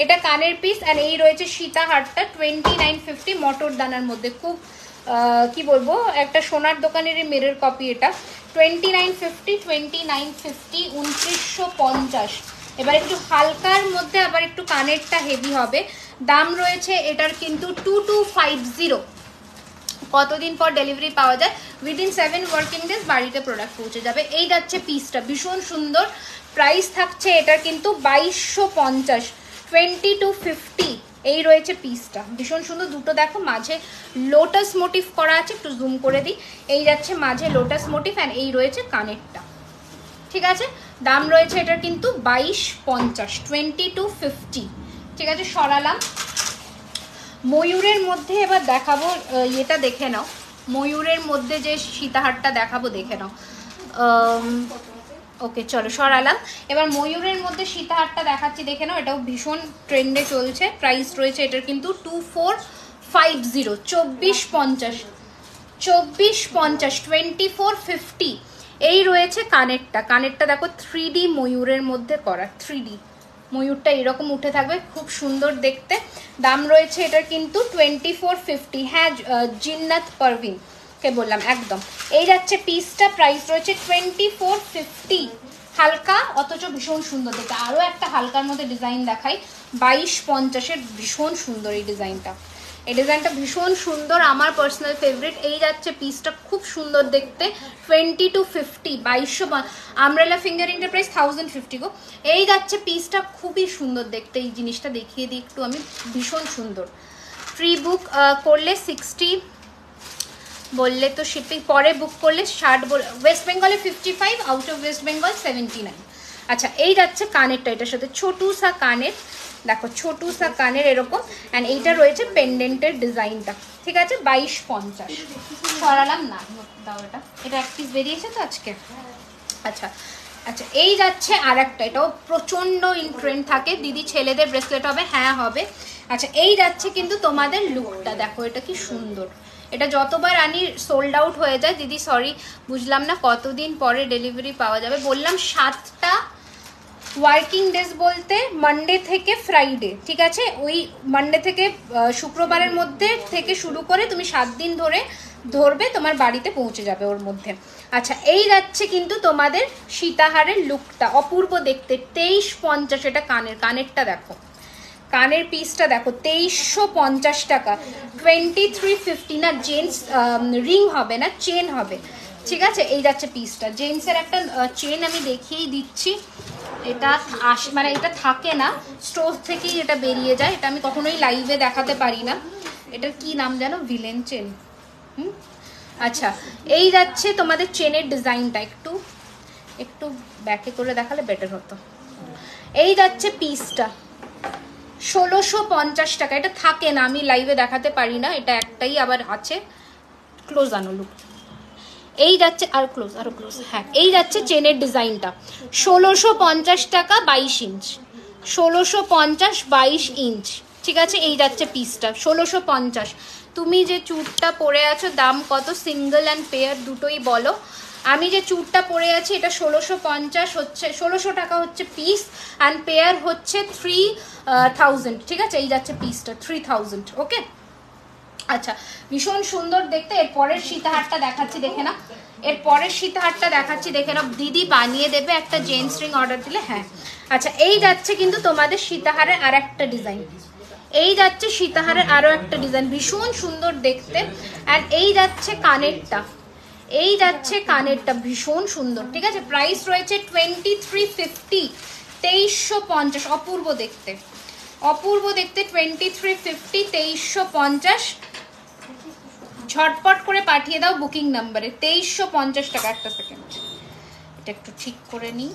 এটা কানের পিস। আর এই রয়েছে সীতাহারটা 2950 মটর দানার মধ্যে। খুব কি বলবো, একটা সোনার দোকানের মেরের কপি এটা। 2950, 2950, 2950। এবার একটু হালকার মধ্যে আবার একটু কানেরটা হেভি হবে। দাম রয়েছে এটার কিন্তু 2250। কতদিন পর ডেলিভারি পাওয়া যায়? উইদিন 7 ওয়ার্কিং ডেজ বাড়িতে প্রোডাক্ট পৌঁছে যাবে। এই যাচ্ছে পিসটা, ভীষণ সুন্দর। প্রাইস থাকছে এটার কিন্তু 2250, 2250। এই রয়েছে পিসটা, ভীষণ সুন্দর। দুটো দেখো মাঝে লোটাস মোটিভ করা আছে, একটু জুম করে দিই। এই যাচ্ছে মাঝে লোটাস মোটিভ, অ্যান্ড এই রয়েছে কানেরটা। ঠিক আছে, দাম রয়েছে এটার কিন্তু 2250, 2250। ঠিক আছে, সরালাম। ময়ূরের মধ্যে এবার দেখাবো, এটা দেখে নাও। ময়ূরের মধ্যে যে সীতাহারটা দেখাবো, দেখে নাও। ওকে, চলো সরালাম। এবার ময়ূরের মধ্যে সীতাহারটা দেখাচ্ছি, দেখে নাও। এটাও ভীষণ ট্রেন্ডে চলছে। প্রাইস রয়েছে এটার কিন্তু 2450, 2450, 2450, 2450। এই রয়েছে কানেরটা। কানেরটা দেখো 3D ময়ূরের মধ্যে করা, 3D ময়ূরটা এরকম উঠে থাকবে, খুব সুন্দর দেখতে। দাম রয়েছে এটার কিন্তু 2450। হ্যাঁ, জিন্নাত পারভিন কে বললাম একদম। এই যাচ্ছে পিসটা, প্রাইস রয়েছে 2450। হালকা অথচ ভীষণ সুন্দর দেখতে। আরও একটা হালকার মধ্যে ডিজাইন দেখাই, 2250-এর, ভীষণ সুন্দর এই ডিজাইনটা। এই ডিজাইনটা ভীষণ সুন্দর, আমার পার্সোনাল ফেভারিট। এই যাচ্ছে পিসটা, খুব সুন্দর দেখতে, 2250, 2200। আমব্রেলা ফিঙ্গারিংটার প্রাইস 1050 গো। এই যাচ্ছে পিসটা, খুবই সুন্দর দেখতে। এই জিনিসটা দেখিয়ে দিই একটু আমি, ভীষণ সুন্দর। প্রি বুক করলে 60 বললে তো শিপিং, পরে বুক করলে 60 ওয়েস্ট বেঙ্গলে 55, আউট অফ ওয়েস্ট বেঙ্গল 79। আচ্ছা, এই যাচ্ছে কানেরটা, এটার সাথে ছোটু সা কানের, দেখো ছোটু সা কানের এরকম। অ্যান্ড এইটা রয়েছে পেন্ডেন্টের ডিজাইনটা। ঠিক আছে, 2250। সরালাম না। দাও এটা, এটা এক পিস বেরিয়েছে তো আজকে। আচ্ছা আচ্ছা, এই যাচ্ছে আর একটা, এটাও প্রচণ্ড ইন ট্রেন্ড থাকে। দিদি ছেলেদের ব্রেসলেট হবে? হ্যাঁ হবে। আচ্ছা, এই যাচ্ছে কিন্তু তোমাদের লুকটা দেখো, এটা কি সুন্দর। এটা যতবার আনি সোল্ড আউট হয়ে যায়। দিদি সরি, বুঝলাম না কতদিন পরে ডেলিভারি পাওয়া যাবে। বললাম 7টা ওয়ার্কিং ডেজ বলতে মানডে থেকে ফ্রাইডে, ঠিক আছে? ওই মানডে থেকে শুক্রবারের মধ্যে থেকে শুরু করে তুমি 7 দিন ধরবে, তোমার বাড়িতে পৌঁছে যাবে ওর মধ্যে। আচ্ছা, এই যাচ্ছে কিন্তু তোমাদের সীতাহারের লুকটা, অপূর্ব দেখতে। 2350, এটা কানেরটা দেখো, কানের পিসটা দেখো, 2350 টাকা। 2350 না, জেন্টস রিং হবে না, চেন হবে, ঠিক আছে? এই যাচ্ছে পিসটা, জেন্টসের একটা চেন আমি দেখিয়েই দিচ্ছি। এটা মানে এটা থাকে না, স্টোর থেকেই এটা বেরিয়ে যায়। এটা আমি কখনোই লাইভে দেখাতে পারি না। এটার কি নাম জানো? Villain chain. আচ্ছা, এই যাচ্ছে তোমাদের চেনের ডিজাইনটা, একটু ব্যাকে করে দেখালে বেটার হতো। এই যাচ্ছে পিসটা 1650 টাকা। এটা থাকে না, আমি লাইভে দেখাতে পারি না, এটা একটাই আবার আছে। ক্লোজ আনো লুক। এই যাচ্ছে আর ক্লোজ, আরো ক্লোজ। হ্যাঁ, এই যাচ্ছে চেনের ডিজাইনটা 1650 টাকা, 22 ইঞ্চ। 1650 22 ইঞ্চ, ঠিক আছে? এই যাচ্ছে পিসটা 1650। তুমি যে চুড়টা পরে আছো দাম কত? সিঙ্গেল অ্যান্ড পেয়ার দুটোই বলো। আমি যে চুড়টা পরে আছি এটা 1650 হচ্ছে, 1600 টাকা হচ্ছে পিস, অ্যান্ড পেয়ার হচ্ছে 3000, ঠিক আছে? এই যাচ্ছে পিসটা 3000, ওকে? আচ্ছা, ভীষণ সুন্দর দেখতে। এর পরের সীতাহারটা দেখাচ্ছি, দেখে না। এর পরের সীতাহারটা দেখাচ্ছি, দেখে না। দিদি বানিয়ে দেবে একটা জেন্টস রিং অর্ডার দিলে? হ্যাঁ। আচ্ছা, এই যাচ্ছে কিন্তু তোমাদের সীতাহারের আর একটা ডিজাইন। এই যাচ্ছে সীতাহারের আরো একটা ডিজাইন, ভীষণ সুন্দর দেখতে। অ্যান্ড এই যাচ্ছে কানেরটা, এই যাচ্ছে কানেরটা, ভীষণ সুন্দর, ঠিক আছে? প্রাইস রয়েছে 2350, 2350। অপূর্ব দেখতে, অপূর্ব দেখতে। 2350, 2350। ঝটপট করে পাঠিয়ে দাও বুকিং নাম্বারে। 2350 টাকা। একটা সেকেন্ড, এটা একটু ঠিক করে নিই।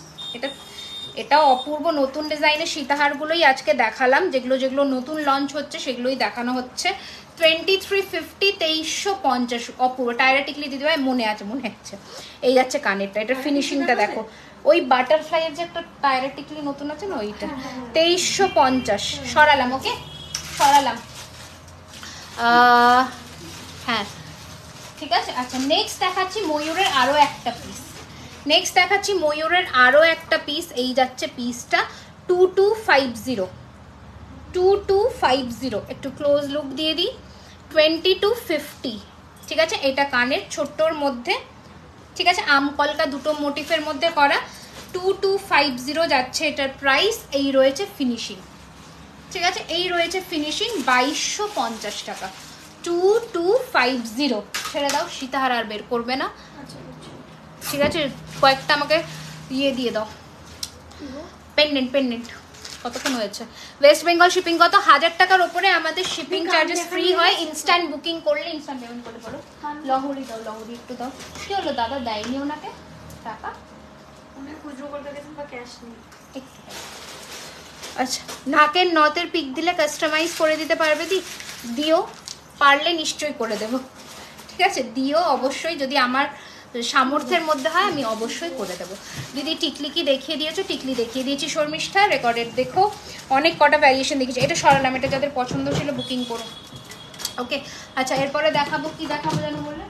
এটাও অপূর্ব নতুন ডিজাইনের সীতাহারগুলোই আজকে দেখালাম, যেগুলো নতুন লঞ্চ হচ্ছে সেগুলোই দেখানো হচ্ছে। 2350, 2350। অপূর্ব। টায়রা টিকলি দিদিভাই মনে আছে? এই যাচ্ছে কানেরটা, এটার ফিনিশিংটা দেখো। ওই বাটারফ্লাইয়ের যে একটা টায়রা টিকলি নতুন আছে না, ওইটা। 2350। সরালাম, ওকে, সরালাম। হ্যাঁ, ঠিক আছে। আচ্ছা, নেক্সট দেখাচ্ছি ময়ূরের আরো একটা পিস। এই যাচ্ছে পিসটা 2250, 2250। একটু ক্লোজ লুক দিয়ে দিই। 2250, ঠিক আছে? এটা কানের ছোট্টর মধ্যে, ঠিক আছে? আমকলকা দুটো মোটিফের মধ্যে করা। 2250 যাচ্ছে এটার প্রাইস। এই রয়েছে ফিনিশিং, ঠিক আছে? এই রয়েছে ফিনিশিং 2250 টাকা। 2250। ছেড়ে দাও, সীতাহার আর বের করবে না, ঠিক আছে? কয়েকটা আমাকে দিয়ে দাও। পেন্ডেন্ট কতক্ষণ হয়েছে? ওয়েস্ট বেঙ্গল শিপিং কত? 1000 টাকার ওপরে আমাদের শিপিং চার্জেস ফ্রি হয়। ইনস্ট্যান্ট বুকিং করলে ইনস্ট্যান্ট পেমেন্ট করে বলো। লহরি দাও, লহরি একটু দাও। কি হলো, দাদা দেয়নি ওনাকে টাকা? খুচরো করতে গেছেন বা ক্যাশ নেই। আচ্ছা, নাকের নথের পিক দিলে কাস্টমাইজ করে দিতে পারবে? দিও, পারলে নিশ্চয়ই করে দেব, ঠিক আছে? দিও অবশ্যই, যদি আমার সামর্থ্যের মধ্যে হয় আমি অবশ্যই করে দেবো। দিদি টিকলি কি দেখিয়ে দিয়েছো? টিকলি দেখিয়ে দিয়েছি শর্মিষ্ঠা, রেকর্ডেড দেখো। অনেক কটা ভ্যারিয়েশন দেখিয়েছি। এটা সরালাম, এটা যাদের পছন্দ ছিল বুকিং করো, ওকে? আচ্ছা, এরপরে দেখাবো, কি দেখাবো জানো বললে?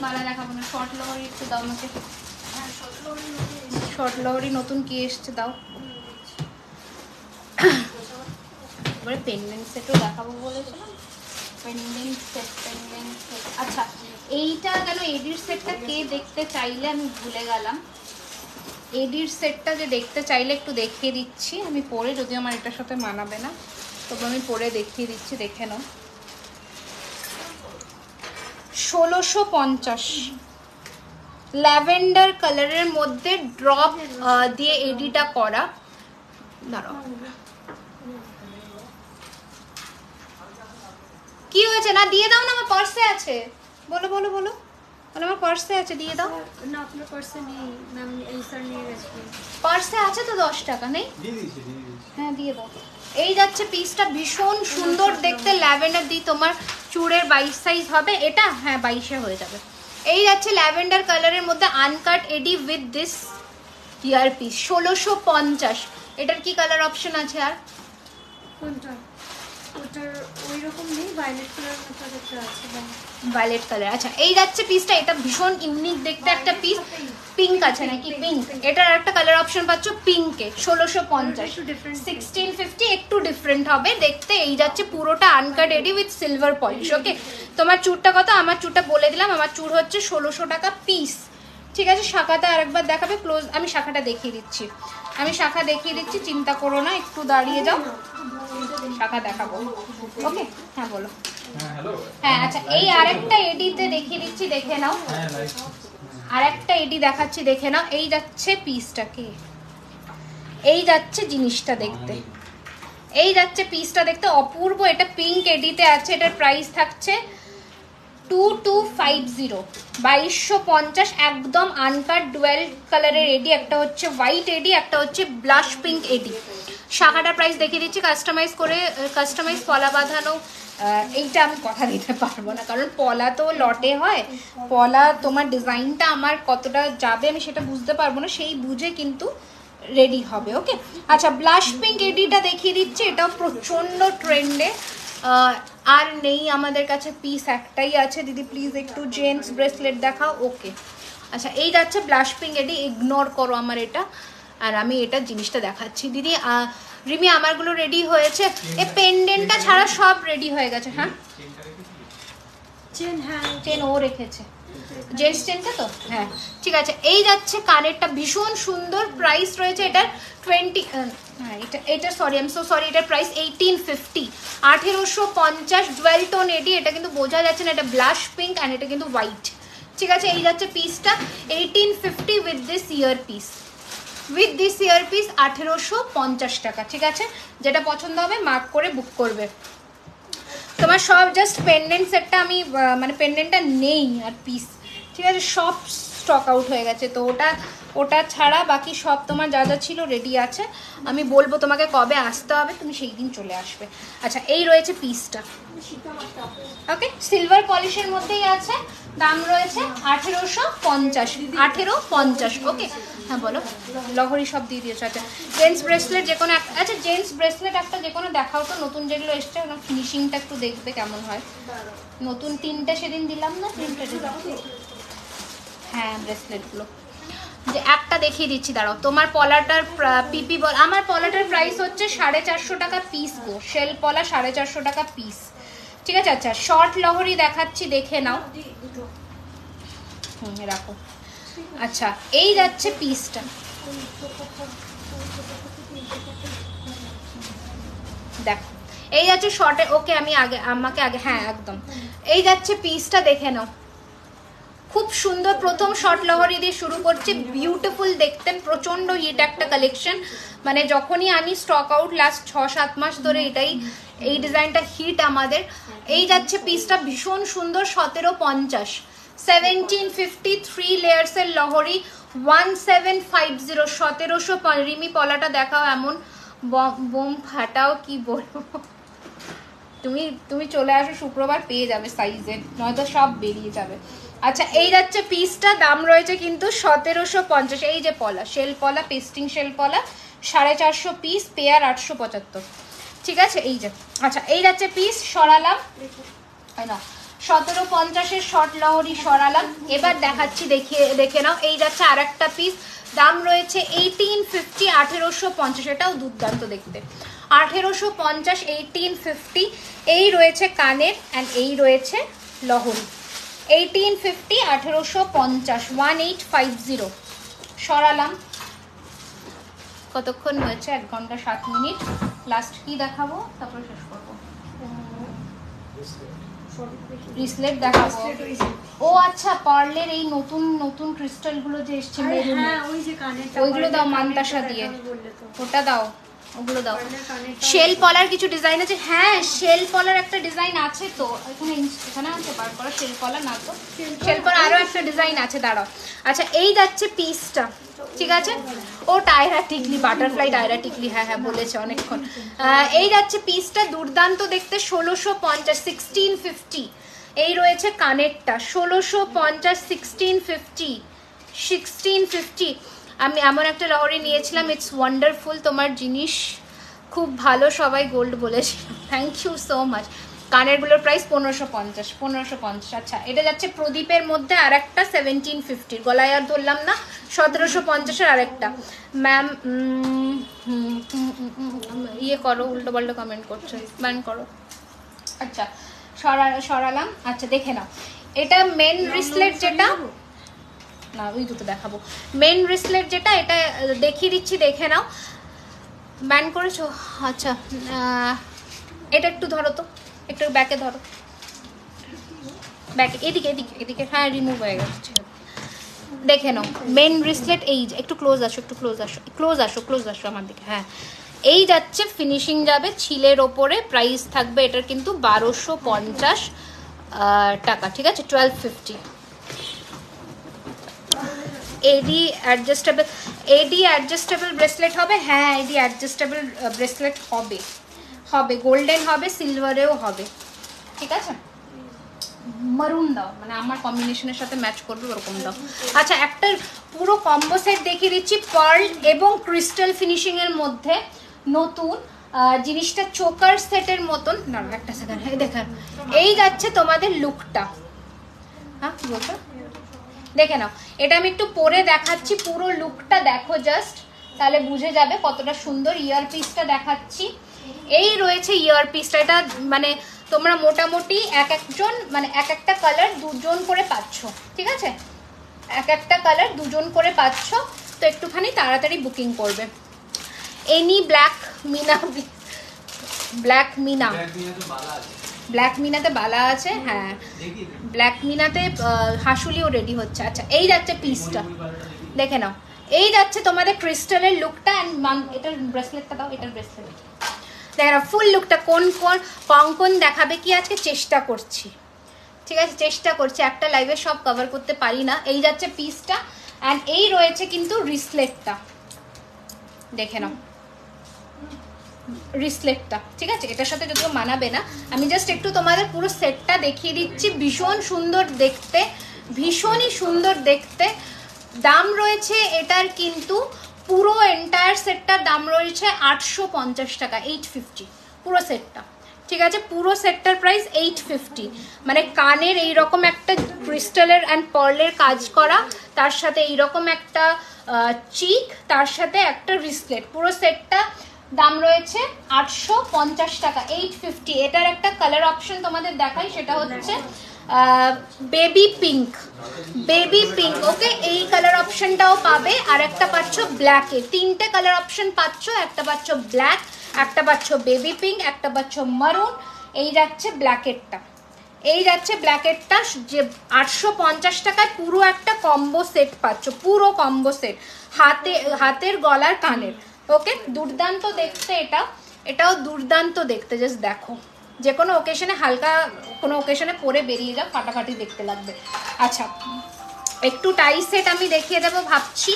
মালা দেখাবো না, শর্ট লহরি একটু দাও আমাকে। শর্ট লহরি নতুন কি এসছে দাও। এবারে পেন্ডেন্ট সেটও দেখাবো বলেছিলাম। Pendant set. আচ্ছা, এইটা কেন এডির সেটটা কে দেখতে চাইলে আমি ভুলে গেলাম। এডির সেটটা যে দেখতে চাইলে একটু দেখিয়ে দিচ্ছি আমি পরে, যদিও আমার এটার সাথে মানাবে না, তবে আমি পরে দেখিয়ে দিচ্ছি, দেখে নাও। 1650 ল্যাভেন্ডার কালারের মধ্যে ড্রপ দিয়ে এডিটা করা। দাঁড়াও, কি হয়েছে? না দিয়ে দাও না, আমার পার্সে আছে। বলো বলো বলো, আমার পার্সে আছে, দিয়ে দাও না। আপনার পার্সে নেই, ম্যাম এই স্যার নিয়ে গেছে। পার্সে আছে তো 10 টাকা নেই? হ্যাঁ, দিয়ে দাও। এই যাচ্ছে পিসটা, ভীষণ সুন্দর দেখতে, ল্যাভেন্ডার। তোমার চুড়ের 22 সাইজ হবে এটা? হ্যাঁ, 22-এ হয়ে যাবে। এই যাচ্ছে ল্যাভেন্ডার কালারের মধ্যে uncut AD with this ear piece 1650। এটার কি কালার অপশন আছে আর? কোনটা? ওটার ওই রকম নেই, ভায়োলেট কালার মতো একটা আছে। Violet colour. আচ্ছা এই যাচ্ছে পিসটা, এটা ভীষণ ইউনিক দেখতে একটা পিস। পিঙ্ক আছে নাকি? পিঙ্ক। এটার একটা কালার অপশন পাচ্ছ পিঙ্কে 1650। 1650 একটু ডিফারেন্ট হবে দেখতে। এই যাচ্ছে পুরোটা uncut AD with silver polish. Okay, তোমার চুরটা কত? আমার চুরটা বলে দিলাম, আমার চুর হচ্ছে 1600 টাকা পিস। ঠিক আছে, শাখাটা আরেকবার দেখাবে ক্লোজ? আমি শাখাটা দেখিয়ে দিচ্ছি, আমি শাখা দেখিয়ে দিচ্ছি, চিন্তা করো না, একটু দাঁড়িয়ে যাও, শাখা দেখাবো। ওকে হ্যাঁ বলো। হ্যাঁ আচ্ছা, এই আরেকটা এডিতে দেখিয়ে দিচ্ছি, দেখে নাও। আরেকটা এডি দেখাচ্ছি, দেখে নাও। এই যাচ্ছে পিসটাকে, এই যাচ্ছে জিনিসটা দেখতে, এই যাচ্ছে পিসটা দেখতে অপূর্ব। এটা পিঙ্ক এডিতে আছে, এটার প্রাইস থাকছে 2250, 2250। একদম আনকাট ডুয়েল কালারের এডি, একটা হচ্ছে হোয়াইট এডি, একটা হচ্ছে ব্লাশ পিঙ্ক এডি। শাখাটার প্রাইস দেখিয়ে দিচ্ছি, কাস্টমাইজ করে, কাস্টমাইজ পলা বাঁধানো। এইটা আমি কথা দিতে পারবো না, কারণ পলা তো লটে হয়, পলা তোমার ডিজাইনটা আমার কতটা যাবে আমি সেটা বুঝতে পারবো না, সেই বুঝে কিন্তু রেডি হবে। ওকে আচ্ছা, ব্লাশ পিঙ্ক এডিটা দেখিয়ে দিচ্ছি, এটাও প্রচণ্ড ট্রেন্ডে। আর নেই আমাদের কাছে, পিস একটাই আছে। দিদি প্লিজ একটু জেন্টস ব্রেসলেট দেখাও। ওকে আচ্ছা, এই যাচ্ছে ব্লাশ পিঙ্ক এডি, ইগনোর করো আমার এটা। আর আমি এটা জিনিসটা দেখাচ্ছি দিদি। রিমি আমারগুলো রেডি হয়েছে, এই পেন্ডেন্টটা ছাড়া সব রেডি হয়ে গেছে। হ্যাঁ চেন, হ্যাঁ চেন ও রেখেছে, জেন্টস চেনটা তো। হ্যাঁ ঠিক আছে, এই যাচ্ছে কানেরটা, ভীষণ সুন্দর। প্রাইস রয়েছে এটার 20, হ্যাঁ এটা sorry I am so sorry, এটার প্রাইস 1850, 1850 ডুয়েল টোন এডি। এটা কিন্তু বোঝা যাচ্ছে না, এটা ব্লাশ পিঙ্ক অ্যান্ড এটা কিন্তু হোয়াইট। ঠিক আছে, এই যাচ্ছে পিসটা 1850 with this ear piece, with this ear piece 1850 টাকা। ঠিক আছে, যেটা পছন্দ হবে মার্ক করে বুক করবে। তোমার সব জাস্ট পেন্ডেন্ট সেটটা আমি মানে পেন্ডেন্টটা নেই আর পিস, ঠিক আছে, সব স্টক আউট হয়ে গেছে। তো ওটা ছাড়া বাকি সব তোমার যা যা ছিল রেডি আছে। আমি বলবো তোমাকে কবে আসতে হবে, তুমি সেই দিন চলে আসবে। আচ্ছা এই রয়েছে পিসটা, ওকে, সিলভার পলিশের মধ্যেই আছে, দাম রয়েছে 1850, 1850। ওকে হ্যাঁ বলো, লহরি সব দিয়ে দিয়েছো। আচ্ছা জেন্টস ব্রেসলেট যে কোনো একটা, আচ্ছা জেন্টস ব্রেসলেট একটা যে কোনো দেখাও তো, নতুন যেগুলো এসছে ওনার ফিনিশিংটা একটু দেখবে কেমন হয়। নতুন 3টে সেদিন দিলাম না, 3টে দিলাম। হ্যাঁ ব্রেসলেটগুলো যে একটা দেখিয়ে দিচ্ছি, দাঁড়াও। তোমার পলাটার পিপি বল, আমার পলাটার প্রাইস হচ্ছে 450 টাকা পিস গো, শেল পলা 450 টাকা পিস। ঠিক আছে, আচ্ছা শর্ট লহরি দেখাচ্ছি, দেখে নাও। রাখো। আচ্ছা এই যাচ্ছে পিসটা, দেখো এই যাচ্ছে শর্টে। ওকে আমি আমাকে আগে, হ্যাঁ একদম, এই যাচ্ছে পিসটা, দেখে নাও। খুব সুন্দর, প্রথম শর্ট লহরি দিয়ে শুরু করছি, বিউটিফুল দেখতে, প্রচন্ড হিট একটা কালেকশন। মানে যখনই আনি স্টক আউট, লাস্ট 6-7 মাস ধরে এই ডিজাইনটা হিট আমাদের। এই যাচ্ছে পিসটা, ভীষণ সুন্দর, 1750, 1750, 3 লেয়ার্সের লহরি, 1750, 1700। রিমি পলাটা দেখাও, এমন বোম ফাটাও, কি বলবো। তুমি চলে আসো শুক্রবার, পেয়ে যাবে সাইজের, নয়তো সব বেরিয়ে যাবে। আচ্ছা এই যাচ্ছে পিসটা, দাম রয়েছে কিন্তু 1750। এই যে পলা, শেল পলা, পেস্টিং শেল পলা, 450 পিস, পেয়ার 875। ঠিক আছে এই যে, আচ্ছা এই যাচ্ছে পিস, সরালাম, তাই না 1750-এর শর্ট লহরি সরালাম। এবার দেখাচ্ছি, দেখে নাও। এই যাচ্ছে আর একটা পিস, দাম রয়েছে 1850, 1850। এটাও দুর্দান্ত দেখতে, 1850, 1850। এই রয়েছে কানের অ্যান্ড এই রয়েছে লহরি, 1850, 1850, 1850। সরালাম। কতক্ষণ হয়েছে? 1 ঘন্টা 7 মিনিট। লাস্ট কি দেখাবো, তারপরে শেষ করবো। ব্রেসলেট দেখাবো। ও আচ্ছা, পার্লের এই নতুন ক্রিস্টালগুলো যে এসছে, ওইগুলো দাও মান্তাসা দিয়ে, ওটা দাও, ওগুলো দাও। শেল পলার কিছু ডিজাইন আছে, হ্যাঁ শেল পলার একটা ডিজাইন আছে তো, এখানে আছে বার করা। শেল পলা না তো, শেল পলা আরো একটা ডিজাইন আছে, দাঁড়াও। আচ্ছা এই যাচ্ছে পিসটা, ঠিক আছে, ও টায়রা টিকলি, বাটারফ্লাই টায়রা টিকলি, হ্যাঁ হ্যাঁ বলেছে অনেকক্ষণ। এই যাচ্ছে পিসটা, দুর্দান্ত দেখতে, 1650, 1650, এই রয়েছে কানেরটা 1650, 1650। আমি এমন একটা লহরি নিয়েছিলাম, ইটস ওয়ান্ডারফুল। তোমার জিনিস খুব ভালো, সবাই গোল্ড বলেছিল, থ্যাংক ইউ সো মাচ। কানেরগুলোর প্রাইস 1550। আচ্ছা, এটা যাচ্ছে প্রদীপের মধ্যে আর একটা 1750, গলায় আর ধরলাম না। 1750-এর আরেকটা। ম্যাম ইয়ে করো, উল্টো পাল্টো কমেন্ট করছো, ব্যান করো। আচ্ছা, সরালাম। আচ্ছা, দেখে নাও, এটা মেন রিসলেট যেটা, না ওই দুটো দেখাবো। মেন রিসলেট যেটা, এটা দেখিয়ে দিচ্ছি, দেখে নাও। ব্যান করেছো? আচ্ছা, এটা একটু ধরো তো, একটু ব্যাকে ধরো, ব্যাকে, এদিকে এদিকে এদিকে, হ্যাঁ রিমুভ হয়ে গেছে। দেখে নাও মেন রিসলেট, এই যে একটু ক্লোজ আসো, একটু ক্লোজ আসো আমার দিকে, হ্যাঁ। এই যাচ্ছে, ফিনিশিং যাবে ছিলের ওপরে, প্রাইস থাকবে এটার কিন্তু 1250 টাকা, ঠিক আছে, 1250। এডি অ্যাডজাস্টেবল ব্রেসলেট হবে, হ্যাঁ এডি অ্যাডজাস্টেবল ব্রেসলেট হবে, গোল্ডেন হবে, সিলভারেও হবে, ঠিক আছে। মারুন দাও, মানে আমার কম্বিনেশনের সাথে ম্যাচ করবে ওরকম দাও। আচ্ছা, একটা পুরো কম্বো সেট দেখিয়ে দিচ্ছি, পার্ল এবং ক্রিস্টাল ফিনিশিং এর মধ্যে, নতুন জিনিসটা চোকার সেটের মতন। না একটা সেকেন্ড, দেখেন এই যাচ্ছে তোমাদের লুকটা, হ্যাঁ কি বলছো, দেখে নাও। এটা আমি একটু পরে দেখাচ্ছি, পুরো লুকটা দেখো জাস্ট, তাহলে বুঝে যাবে কতটা সুন্দর। ইয়ার পিসটা দেখাচ্ছি, এই রয়েছে ইয়ার পিসটা। এটা মানে তোমরা মোটামুটি এক একজন, মানে এক একটা কালার দুজন করে পাচ্ছ, ঠিক আছে, এক একটা কালার দুজন করে পাচ্ছ, তো একটুখানি তাড়াতাড়ি বুকিং করবে। এনি ব্ল্যাক মিনাতে বালা আছে, হ্যাঁ ব্ল্যাক মিনাতে হাসুলিও রেডি হচ্ছে। আচ্ছা, এই যাচ্ছে পিসটা, দেখে নাও, এই যাচ্ছে তোমাদের ক্রিস্টালের লুকটা। এটার ব্রেসলেটটা দাও, এটার ব্রেসলেট দেখে নাও, ফুল লুকটা। কোন কঙ্কন দেখাবে কি আজকে চেষ্টা করছি, ঠিক আছে, চেষ্টা করছি, একটা লাইভে সব কভার করতে পারি না। এই যাচ্ছে পিসটা, অ্যান্ড এই রয়েছে কিন্তু রিসলেটটা, দেখে নাও রিসলেটটা, ঠিক আছে, এটার সাথে যদিও মানাবে না, আমি জাস্ট একটু তোমাদের পুরো সেটটা দেখিয়ে দিচ্ছি। ভীষণ সুন্দর দেখতে, ভীষণই সুন্দর দেখতে। দাম রয়েছে এটার কিন্তু পুরো এন্টায়ার সেটটার দাম রয়েছে 850 টাকা, 850 পুরো সেটটা, ঠিক আছে, পুরো সেটটার প্রাইস 850। মানে কানের এইরকম একটা ক্রিস্টালের অ্যান্ড পার্লের কাজ করা, তার সাথে এইরকম একটা চিক, তার সাথে একটা রিসলেট, পুরো সেটটা দাম রয়েছে 850 টাকা, 850। এটার একটা কালার অপশন তোমাদের দেখাই, সেটা হচ্ছে বেবি পিঙ্ক, ওকে, এই কালার অপশনটাও পাবে। আর একটা পাচ্ছ ব্ল্যাকে, তিনটে কালার অপশন পাচ্ছ, একটা পাচ্ছ ব্ল্যাক, একটা পাচ্ছ বেবি পিঙ্ক, একটা পাচ্ছ মারুন। এই যাচ্ছে ব্ল্যাকেটটা, যে 850 টাকায় পুরো একটা কম্বো সেট পাচ্ছ, পুরো কম্বো সেট, হাতের গলার কানের, ওকে, দুর্দান্ত দেখতে। এটাও দুর্দান্ত দেখতে, জাস্ট দেখো, যে কোনো ওকেশনে, হালকা কোনো ওকেশনে পরে বেরিয়ে যাও, ফাটাফাটি দেখতে লাগবে। আচ্ছা, একটু টাই সেট আমি দেখিয়ে দেবো ভাবছি,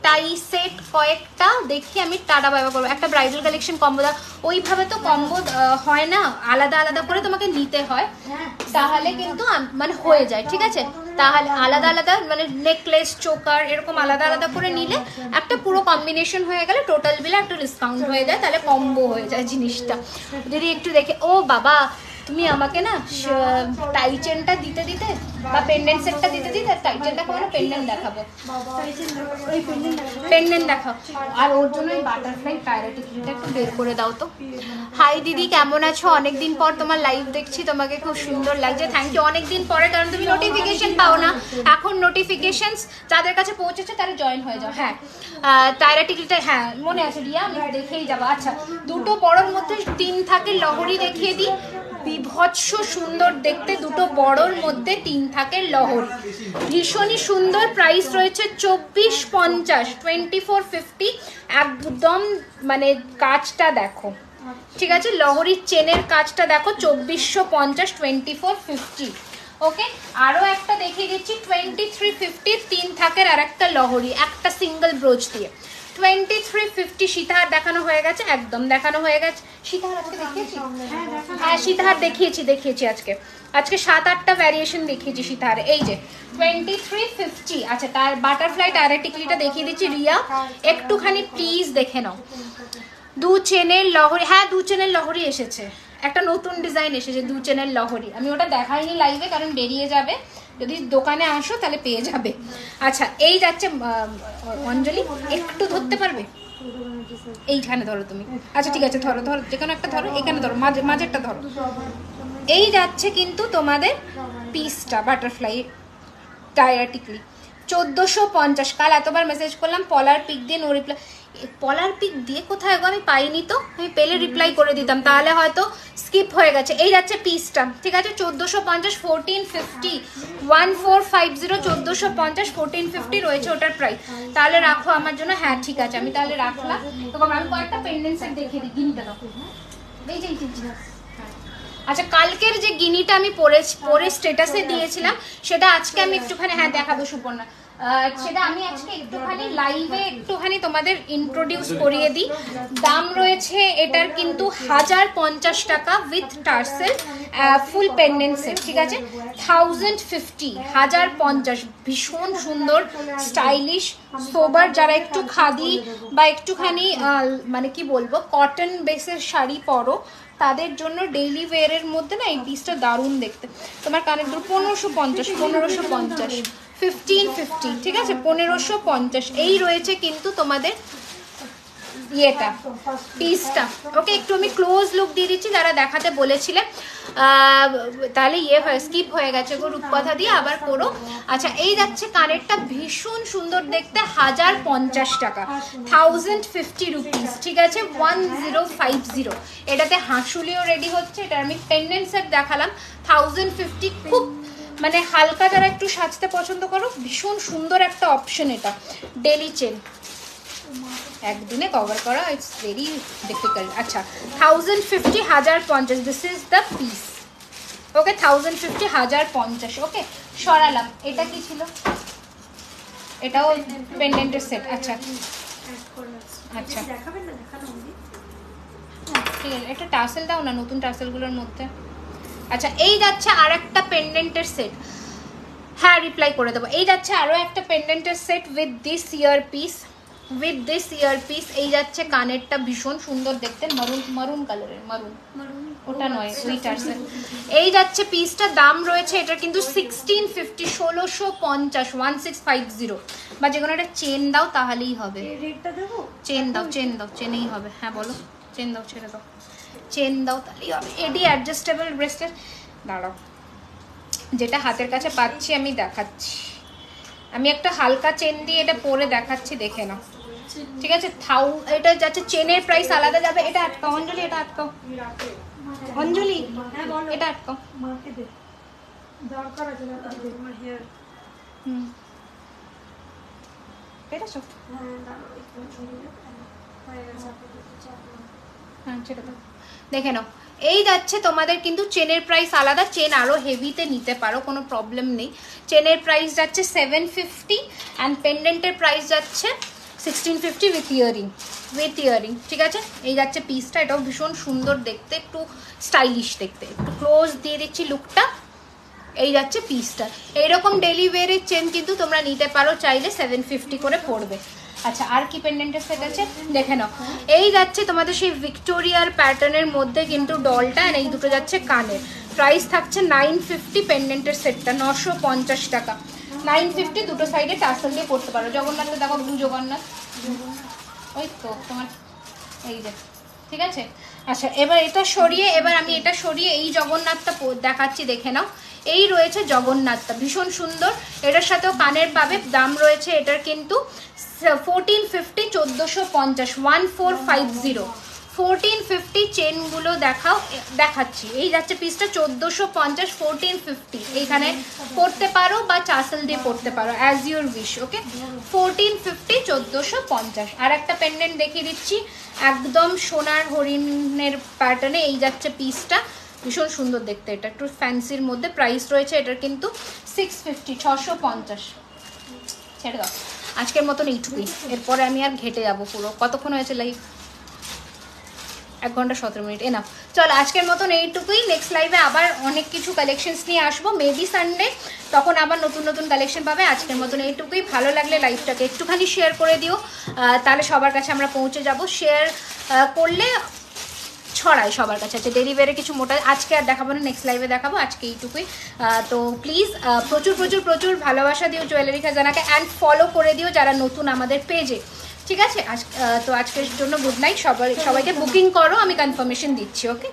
টাই সেট কয়েকটা দেখি আমি, টাটা ব্যবহার করবো। একটা ব্রাইডাল কালেকশন কম্বো দাও, ওইভাবে তো কম্বো হয় না, আলাদা আলাদা করে তোমাকে নিতে হয়, তাহলে কিন্তু মানে হয়ে যায়, ঠিক আছে, তাহলে আলাদা আলাদা মানে নেকলেস, চোকার এরকম আলাদা আলাদা করে নিলে একটা পুরো কম্বিনেশন হয়ে গেলে টোটাল বিলে একটা ডিসকাউন্ট হয়ে যায়, তাহলে কম্বো হয়ে যায় জিনিসটা। যদি একটু দেখে, ও বাবা তুমি আমাকে না টাই চেনটা দিতে বা পেন্ডেন্ট সেটটা দিতে টাই চেনটা কোনো পেন্ডেন্ট দেখাবো, পেন্ডেন্ট দেখাও। আর ওর জন্য এই বাটারফ্লাই প্যারাটিটা একটু বের করে দাও তো। হাই দিদি, কেমন আছো? অনেকদিন পর তোমার লাইভ দেখছি, তোমাকে খুব সুন্দর লাগছে, থ্যাংক ইউ। অনেকদিন পরে, কারণ তুমি নোটিফিকেশন পাও না, এখন নোটিফিকেশনস যাদের কাছে পৌঁছেছে তারা জয়েন হয়ে যাও। হ্যাঁ, টায়রা টিকিটটা, হ্যাঁ মনে আছে রিয়া, আমি দেখেই যাবো। আচ্ছা, দুটো বড়োর মধ্যে 3 থাকে লহরি দেখিয়ে দিই, বিভৎস সুন্দর দেখতে, দুটো বড়োর মধ্যে 3 থাকে লহরি, ভীষণই সুন্দর। প্রাইস রয়েছে 2450, 2450, একদম মানে কাজটা দেখো, ঠিক আছে, লহরির চেনের কাজটা দেখো, 2450, 2450, ওকে। আরও একটা দেখিয়ে দিচ্ছি 2350, 3 থাকের আর একটা লহরি, একটা সিঙ্গেল ব্রোচ দিয়ে, 2350 সীতাহার দেখানো হয়ে গেছে, একদম দেখানো হয়ে গেছে। সীতাহার আজকে দেখিয়েছি, হ্যাঁ সীতাহার দেখিয়েছি আজকে 7-8টা ভ্যারিয়েশন দেখিয়েছি সীতাহার। এই যে 2350। আচ্ছা তার বাটারফ্লাই টায়ারের টিকলিটা দেখিয়ে দিচ্ছি রিয়া, একটুখানি প্লিজ দেখে নাও। 2 চেনের লহরি, হ্যাঁ 2 চেনের লহরি এসেছে, একটা নতুন ডিজাইন এসেছে 2 চেনের লহরি। আমি ওটা দেখাইনি লাইভে কারণ বেরিয়ে যাবে, যদি দোকানে আসো তাহলে পেয়ে যাবে। আচ্ছা এই যাচ্ছে অঞ্জলি, একটু ধরতে পারবে? এইখানে ধরো তুমি। আচ্ছা ঠিক আছে ধরো যেখানে একটা ধরো, এখানে ধরো, মাঝেরটা ধরো। এই যাচ্ছে কিন্তু তোমাদের পিসটা বাটারফ্লাই টায়ার টিকলি 1450। কাল এতবার মেসেজ করলাম পলার পিক দিয়ে, নো রিপ্লাই। পলার পিক দিয়ে কোথায় গো, আমি পাইনি তো, আমি পেলে রিপ্লাই করে দিতাম, তাহলে হয়তো স্কিপ হয়ে গেছে। এই যাচ্ছে পিসটা, ঠিক আছে 1450, 1450, 1450, 1450, 1450 রয়েছে ওটার প্রাইস। তাহলে রাখো আমার জন্য, হ্যাঁ ঠিক আছে আমি তাহলে রাখলাম। তখন আমি কয়েকটা পেন্ডেন্ট সেট দেখিয়ে দিই, গিনিটা দাও। এই যে আচ্ছা কালকের যে গিনিটা আমি পরে স্ট্যাটাসে দিয়েছিলাম সেটা আজকে আমি একটুখানি, হ্যাঁ দেখাবো সুপর্ণা, সেটা আমি আজকে একটুখানি লাইভে একটুখানি তোমাদের ইন্ট্রোডিউস করিয়ে দিই। দাম রয়েছে এটার কিন্তু 1050 টাকা with tassel, full pendant set, ঠিক আছে 1050, 1050। ভীষণ সুন্দর স্টাইলিশ সোবার, যারা একটু খাদি বা একটুখানি মানে কি বলবো কটন বেসের শাড়ি পরো তাদের জন্য ডেইলি ওয়্যারের মধ্যে না এই পিসটা দারুণ দেখতে। তোমার কানের দুল 1550, 1550, ঠিক আছে 1550। এই রয়েছে কিন্তু তোমাদের ইয়েটা পিসটা। ওকে একটু আমি ক্লোজ লুক দিয়ে দিচ্ছি, যারা দেখাতে বলেছিলে তাহলে ইয়ে হয় স্কিপ হয়ে গেছে গো, রূপকথা দিয়ে আবার করো। আচ্ছা এই যাচ্ছে কানেরটা, ভীষণ সুন্দর দেখতে, 1050 টাকা, 1050 রুপিস, ঠিক আছে 1050। এটাতে হাঁসুলিও রেডি হচ্ছে। এটা আমি পেন্ডেন্ট সেট দেখালাম 1050, খুব মানে হালকা যারা একটু সাজতে পছন্দ করো ভীষণ সুন্দর একটা অপশন এটা। ডেলি চেন একদিনে কভার করা, ইটস ভেরি ডিফিকাল্ট। আচ্ছা 1050, 1050, দিস ইজ দ্য পিস। ওকে 1050, 1050। ওকে সরালাম। এটা কি ছিল? এটাও পেন্ডেন্টের সেট। আচ্ছা আচ্ছা ঠিক আছে, এটা টার্সেল দাও না নতুন টার্সেলগুলোর মধ্যে। আচ্ছা এই যাচ্ছে আর একটা পেন্ডেন্টের সেট, হ্যাঁ রিপ্লাই করে দেবো। এই যাচ্ছে আরও একটা পেন্ডেন্টের set with this ear piece, এই যাচ্ছে কানেরটা ভীষণ সুন্দর দেখতে, মারুন কালারের, মারুন ওটা নয় ওই টার্সেল। এই যাচ্ছে পিসটা, দাম রয়েছে এটা কিন্তু 1650, 1650, 1650। বা যে কোনো একটা চেন দাও তাহলেই হবে। চেন দাও চেনেই হবে। হ্যাঁ বলো, চেন দাও, ছেড়ে দাও, চেন দাও তাহলেই হবে। এডি অ্যাডজাস্টেবল ব্রেসলেট, দাঁড়াও যেটা হাতের কাছে পাচ্ছি আমি দেখাচ্ছি। আমি একটা হালকা চেন দিয়ে এটা পরে দেখাচ্ছি, দেখে নাও, ঠিক আছে। এটা যাচ্ছে চেনের প্রাইস আলাদা যাবে। এটা আটকাও অঞ্জলি, এটা আটকাও অঞ্জলি, এটা আটকাও। পেরেছো? হ্যাঁ ছেড়ে দাও, দেখে নাও। এই যাচ্ছে তোমাদের কিন্তু চেনের প্রাইস আলাদা, চেন আরও হেভিতে নিতে পারো, কোনো প্রবলেম নেই। চেনের প্রাইস যাচ্ছে 750 অ্যান্ড পেন্ডেন্টের প্রাইস যাচ্ছে 1650 উইথ ইয়ারিং, ঠিক আছে। এই যাচ্ছে পিসটা, এটাও ভীষণ সুন্দর দেখতে, একটু স্টাইলিশ দেখতে। একটু ক্লোজ দিয়ে দিচ্ছি লুকটা। এই যাচ্ছে পিসটা। এইরকম ডেলি ওয়্যারের চেন কিন্তু তোমরা নিতে পারো চাইলে, 750 করে পড়বে। আচ্ছা আর কি পেন্ডেন্টের সেট আছে দেখে নাও। এই যাচ্ছে তোমাদের সেই ভিক্টোরিয়ার প্যাটার্নের মধ্যে কিন্তু ডলটা, আর এই দুটো যাচ্ছে কানের। প্রাইস থাকছে 950, পেন্ডেন্টের সেটটা 950 টাকা, 950। দুটো সাইডে টার্সেল দিয়ে পড়তে পারো। জগন্নাথ দেখো, ব্লু জগন্নাথ, ওই তো তোমার এই যে, ঠিক আছে। আচ্ছা এবার এটা সরিয়ে, এই জগন্নাথটা দেখাচ্ছি, দেখে নাও। এই রয়েছে জগন্নাথটা, ভীষণ সুন্দর, এটার সাথেও কানের পাবে। দাম রয়েছে এটার কিন্তু 1450, 1450, 1450, 1450। চেনগুলো দেখাচ্ছি। এই যাচ্ছে পিসটা 1450, 1450। এইখানে পড়তে পারো বা চাসেল দিয়ে পড়তে পারো, অ্যাজ ইউর উইশ। ওকে 1450, 1450। আর একটা পেন্ডেন্ট দেখিয়ে দিচ্ছি, একদম সোনার হরিণের প্যাটার্নে। এই যাচ্ছে পিসটা, ভীষণ সুন্দর দেখতে, এটা একটু ফ্যান্সির মধ্যে। প্রাইস রয়েছে এটার কিন্তু 650, 650। ছেড়ে দাও। আজকের মতন এইটুকুই, এরপরে আমি আর ঘেটে যাবো পুরো। কতক্ষণ হয়েছে লাইভ? 1 ঘন্টা 17 মিনিট এ না। চল আজকের মতন এইটুকুই। নেক্সট লাইভে আবার অনেক কিছু কালেকশনস নিয়ে আসবো, মেবি সানডে, তখন আবার নতুন নতুন কালেকশন পাবে। আজকের মতন এইটুকুই। ভালো লাগলে লাইভটাকে একটুখানি শেয়ার করে দিও, তাহলে সবার কাছে আমরা পৌঁছে যাব। শেয়ার করলে ছড়ায় সবার কাছে। আচ্ছা ডেলিভারি কিছু মোটা আজকে আর দেখাবো না, নেক্সট লাইভে দেখাবো। আজকে এইটুকুই। তো প্লিজ প্রচুর প্রচুর প্রচুর ভালোবাসা দিও জুয়েলারি খাজানাকে, অ্যান্ড ফলো করে দিও যারা নতুন আমাদের পেজে, ঠিক আছে? তো আজকের জন্য গুড নাইট। সবাইকে বুকিং করো, আমি কনফার্মেশন দিচ্ছি। ওকে।